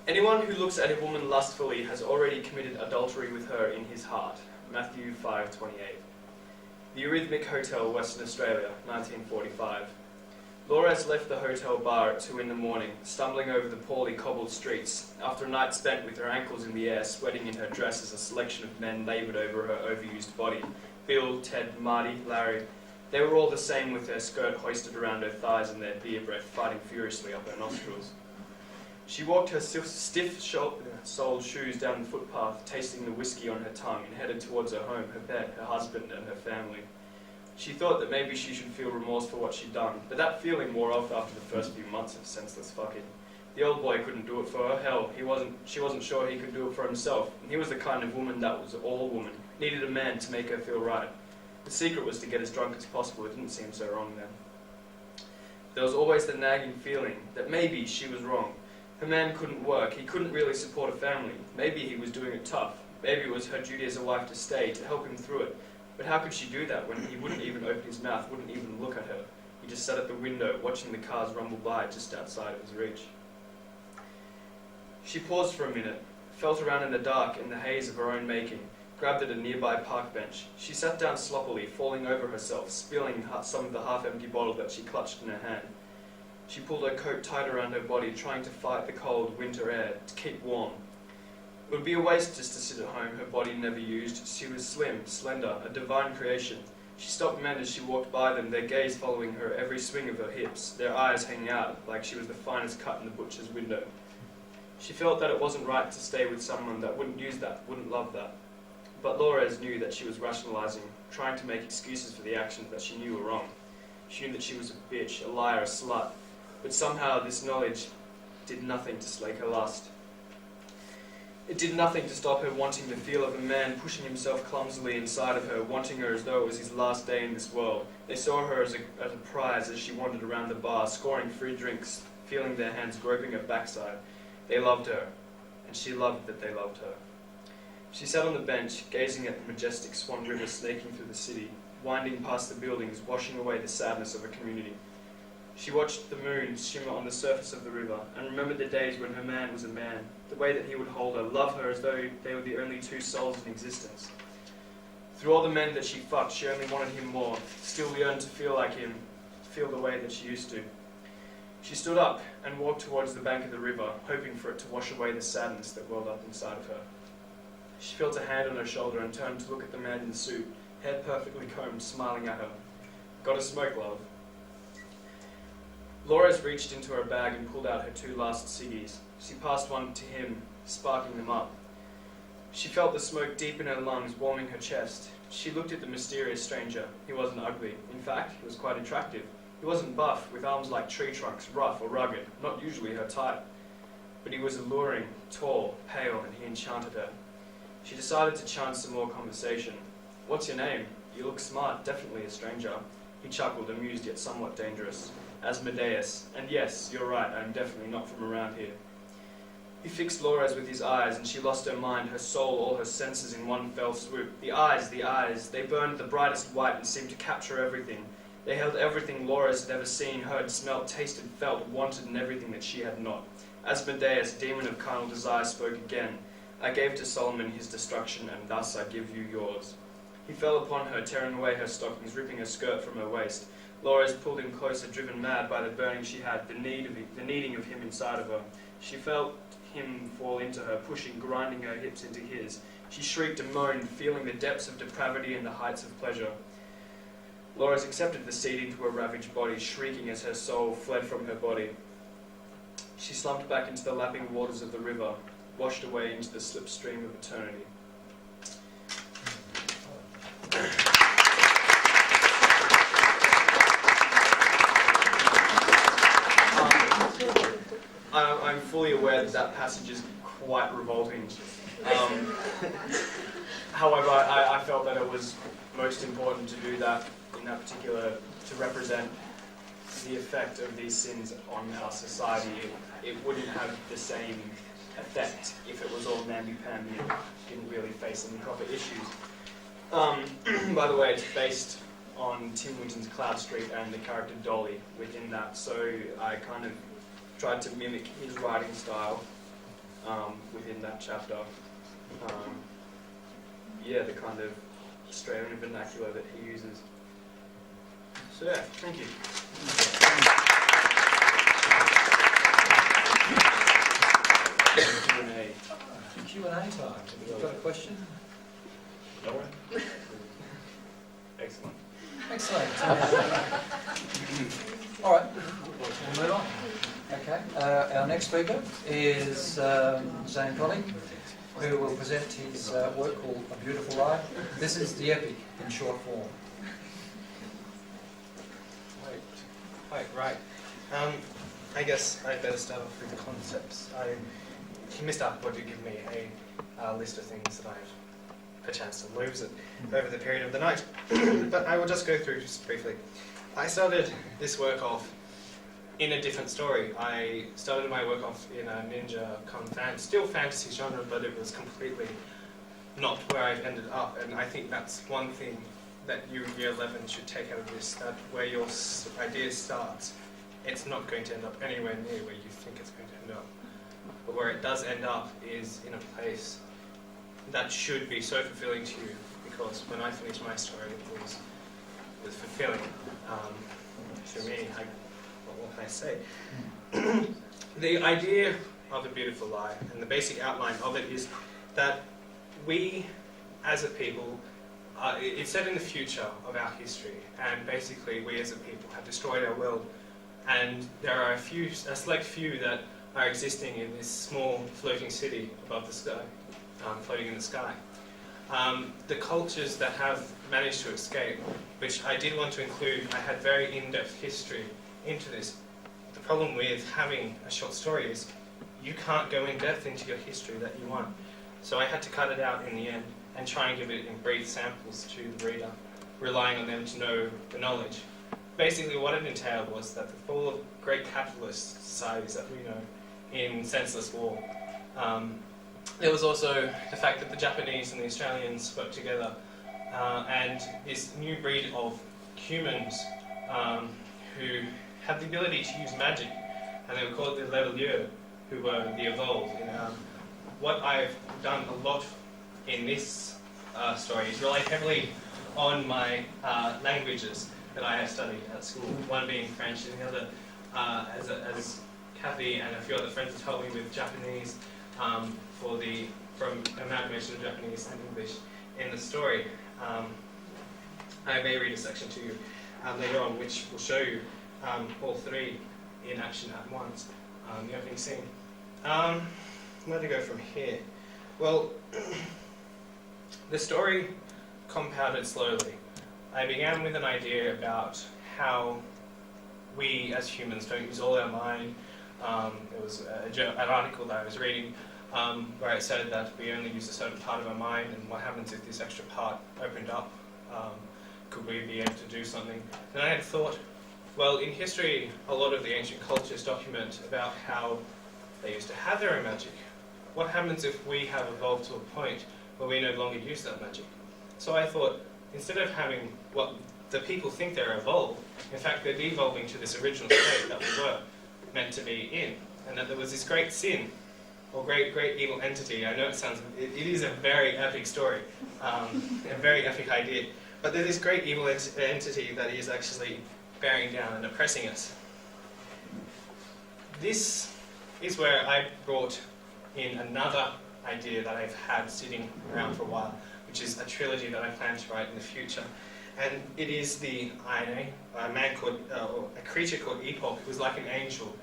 Anyone who looks at a woman lustfully has already committed adultery with her in his heart. Matthew 5:28. The Eurythmic Hotel, Western Australia, 1945. Laura's left the hotel bar at 2 in the morning, stumbling over the poorly cobbled streets. After a night spent with her ankles in the air, sweating in her dress as a selection of men laboured over her overused body. Bill, Ted, Marty, Larry. They were all the same, with their skirt hoisted around her thighs and their beer breath fighting furiously up her nostrils. She walked her stiff-soled shoes down the footpath, tasting the whiskey on her tongue, and headed towards her home, her pet, her husband, and her family. She thought that maybe she should feel remorse for what she'd done, but that feeling wore off after the first few months of senseless fucking. The old boy couldn't do it for her. Hell, she wasn't sure he could do it for himself. And he was the kind of woman that was all woman, needed a man to make her feel right. The secret was to get as drunk as possible. It didn't seem so wrong then. There was always the nagging feeling that maybe she was wrong. Her man couldn't work. He couldn't really support a family. Maybe he was doing it tough. Maybe it was her duty as a wife to stay, to help him through it. But how could she do that when he wouldn't even open his mouth, wouldn't even look at her? He just sat at the window, watching the cars rumble by just outside of his reach. She paused for a minute, felt around in the dark, in the haze of her own making, grabbed at a nearby park bench. She sat down sloppily, falling over herself, spilling some of the half-empty bottle that she clutched in her hand. She pulled her coat tight around her body, trying to fight the cold winter air, to keep warm. It would be a waste just to sit at home, her body never used. She was slim, slender, a divine creation. She stopped men as she walked by them, their gaze following her every swing of her hips, their eyes hanging out like she was the finest cut in the butcher's window. She felt that it wasn't right to stay with someone that wouldn't use that, wouldn't love that. But Laura's knew that she was rationalizing, trying to make excuses for the actions that she knew were wrong. She knew that she was a bitch, a liar, a slut, but somehow this knowledge did nothing to slake her lust. It did nothing to stop her wanting the feel of a man pushing himself clumsily inside of her, wanting her as though it was his last day in this world. They saw her as a prize as she wandered around the bar, scoring free drinks, feeling their hands groping her backside. They loved her, and she loved that they loved her. She sat on the bench, gazing at the majestic Swan River snaking through the city, winding past the buildings, washing away the sadness of a community. She watched the moon shimmer on the surface of the river, and remembered the days when her man was a man, the way that he would hold her, love her as though they were the only two souls in existence. Through all the men that she fucked, she only wanted him more, still yearned to feel like him, feel the way that she used to. She stood up and walked towards the bank of the river, hoping for it to wash away the sadness that welled up inside of her. She felt a hand on her shoulder and turned to look at the man in the suit, hair perfectly combed, smiling at her. "Got a smoke, love?" Laura's reached into her bag and pulled out her 2 last ciggies. She passed one to him, sparking them up. She felt the smoke deep in her lungs, warming her chest. She looked at the mysterious stranger. He wasn't ugly. In fact, he was quite attractive. He wasn't buff, with arms like tree trunks, rough or rugged, not usually her type. But he was alluring, tall, pale, and he enchanted her. She decided to chance some more conversation. "What's your name? You look smart, definitely a stranger." He chuckled, amused yet somewhat dangerous. "Asmodeus. And yes, you're right, I'm definitely not from around here." He fixed Laura's with his eyes, and she lost her mind, her soul, all her senses in one fell swoop. The eyes, they burned the brightest white and seemed to capture everything. They held everything Laura's had ever seen, heard, smelt, tasted, felt, wanted, and everything that she had not. Asmodeus, demon of carnal desire, spoke again. "I gave to Solomon his destruction, and thus I give you yours." He fell upon her, tearing away her stockings, ripping her skirt from her waist. Laura's pulled him closer, driven mad by the burning she had, the needing of him inside of her. She felt him fall into her, pushing, grinding her hips into his. She shrieked and moaned, feeling the depths of depravity and the heights of pleasure. Laura's accepted the seed into her ravaged body, shrieking as her soul fled from her body. She slumped back into the lapping waters of the river, washed away into the slipstream of eternity. I'm fully aware that that passage is quite revolting. However, I felt that it was most important to do that in that particular, to represent the effect of these sins on our society. It wouldn't have the same effect if it was all namby-pamby and didn't really face any proper issues. By the way, it's based on Tim Winton's Cloud Street and the character Dolly within that, so I kind of tried to mimic his writing style within that chapter. Yeah, the kind of Australian vernacular that he uses. So yeah, thank you. Q&A time. Have you got a question? No. Excellent. Excellent. All right, we'll move on. Okay, our next speaker is Zane Conning, who will present his work called A Beautiful Lie. This is the epic in short form. Right. I guess I better start off with the concepts. Mr. Upwood did give me a list of things that I've perchance to lose it over the period of the night, but I will just go through just briefly. I started this work off in a different story. I started my work off in a ninja still fantasy genre, but it was completely not where I've ended up, and I think that's one thing that you in Year 11 should take out of this, that where your idea starts, it's not going to end up anywhere near where you think it's going to end up. But where it does end up is in a place that should be so fulfilling to you, because when I finished my story, it was fulfilling to me. What can I say? The idea of A Beautiful Lie, and the basic outline of it, is that we, as a people, it's set in the future of our history, and basically we as a people have destroyed our world, and there are a select few that are existing in this small floating city above the sky, floating in the sky. The cultures that have managed to escape, which I did want to include, I had very in-depth history into this. The problem with having a short story is you can't go in depth into your history that you want. So I had to cut it out in the end and try and give it in brief samples to the reader, relying on them to know the knowledge. Basically what it entailed was that the fall of great capitalist societies that we know in senseless war. There was also the fact that the Japanese and the Australians worked together, and this new breed of humans who had the ability to use magic, and they were called the Levelier, who were the evolved. And, what I've done a lot in this story is rely heavily on my languages that I have studied at school, one being French and the other, as Kathy and a few other friends have told me, with Japanese, from amalgamation of Japanese and English in the story. I may read a section to you later on which will show you all three in action at once, the opening scene. Where to go from here? Well, the story compounded slowly. I began with an idea about how we as humans don't use all our mind. It was an article that I was reading where it said that we only use a certain part of our mind, and what happens if this extra part opened up? Could we be able to do something? And I had thought, well, in history, a lot of the ancient cultures document about how they used to have their own magic. What happens if we have evolved to a point where we no longer use that magic? So I thought, instead of having what the people think they're evolved, in fact they're devolving to this original state that we were meant to be in, and that there was this great sin, or great evil entity. I know it is a very epic story, a very epic idea, but there's this great evil entity that is actually bearing down and oppressing us. This is where I brought in another idea that I've had sitting around for a while, which is a trilogy that I plan to write in the future. And it is the Aine, a creature called Epoch, who's like an angel.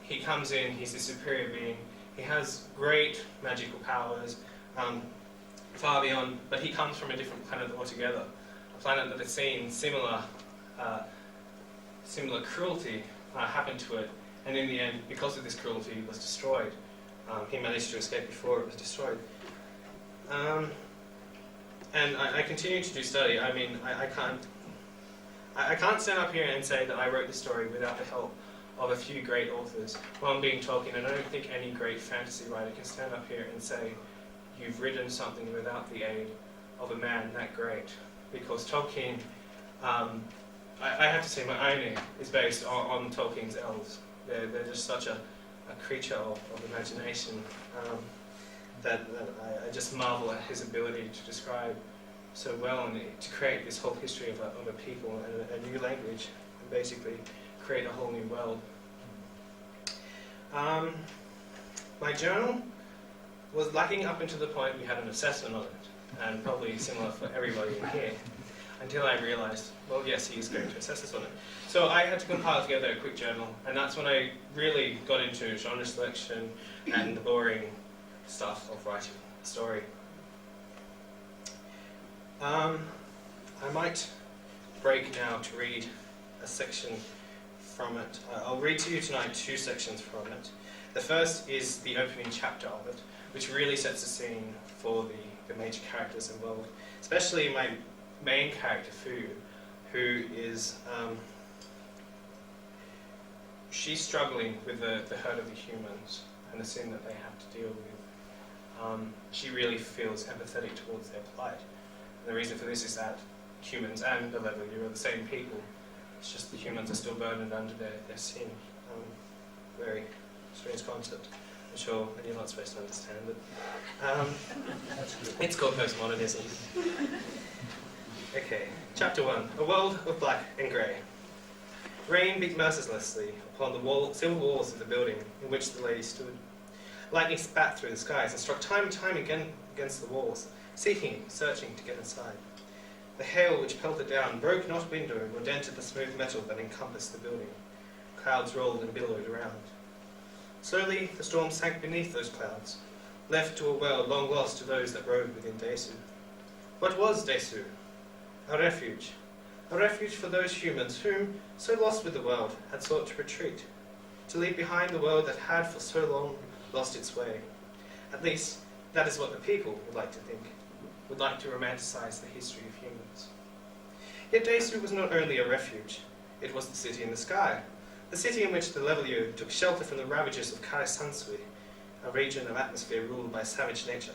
He comes in, he's a superior being, he has great magical powers, far beyond, but he comes from a different planet altogether. A planet that has seen similar cruelty happen to it, and in the end, because of this cruelty, it was destroyed. He managed to escape before it was destroyed. And I continue to do study. I mean, I can't stand up here and say that I wrote this story without the help of a few great authors. One being Tolkien, and I don't think any great fantasy writer can stand up here and say you've written something without the aid of a man that great. Because Tolkien, I have to say my Aine is based on Tolkien's elves. They're just such a creature of imagination that I just marvel at his ability to describe so well and to create this whole history of a people and a new language, and basically create a whole new world. My journal was lacking up until the point we had an assessment on it, and probably similar for everybody in here, until I realised, well, yes, he is going to assess us on it. So I had to compile together a quick journal, and that's when I really got into genre selection and the boring stuff of writing a story. I might break now to read a section from it. I'll read to you tonight two sections from it. The first is the opening chapter of it, which really sets the scene for the major characters involved, especially my main character, Fu, who is she's struggling with the hurt of the humans and the sin that they have to deal with. She really feels empathetic towards their plight. And the reason for this is that humans and the Levelier are the same people. It's just the humans are still burdened under their sin. Very strange concept. I'm sure you're not supposed to understand it. It's called postmodernism. Okay, chapter 1. A world of black and grey. Rain beat mercilessly upon the silver walls of the building in which the lady stood. Lightning spat through the skies and struck time and time again against the walls, seeking, searching to get inside. The hail which pelted down broke not window or dented the smooth metal that encompassed the building. Clouds rolled and billowed around. Slowly, the storm sank beneath those clouds, left to a world long lost to those that rode within Desu. What was Desu? A refuge. A refuge for those humans whom, so lost with the world, had sought to retreat, to leave behind the world that had for so long lost its way. At least, that is what the people would like to think, would like to romanticize the history of humans. Yet Desu was not only a refuge, it was the city in the sky, the city in which the Levellieu took shelter from the ravages of Kai Sansui, a region of atmosphere ruled by savage nature.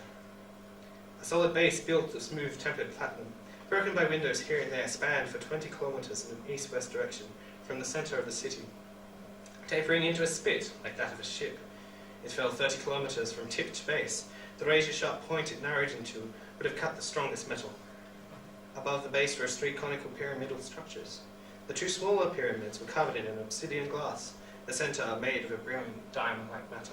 A solid base built of smooth tempered platinum, broken by windows here and there, spanned for 20 kilometers in an east-west direction from the center of the city, tapering into a spit like that of a ship. It fell 30 kilometers from tip to base. The razor-sharp point it narrowed into would have cut the strongest metal. Above the base rose 3 conical pyramidal structures. The 2 smaller pyramids were covered in an obsidian glass, the center made of a brilliant diamond-like matter.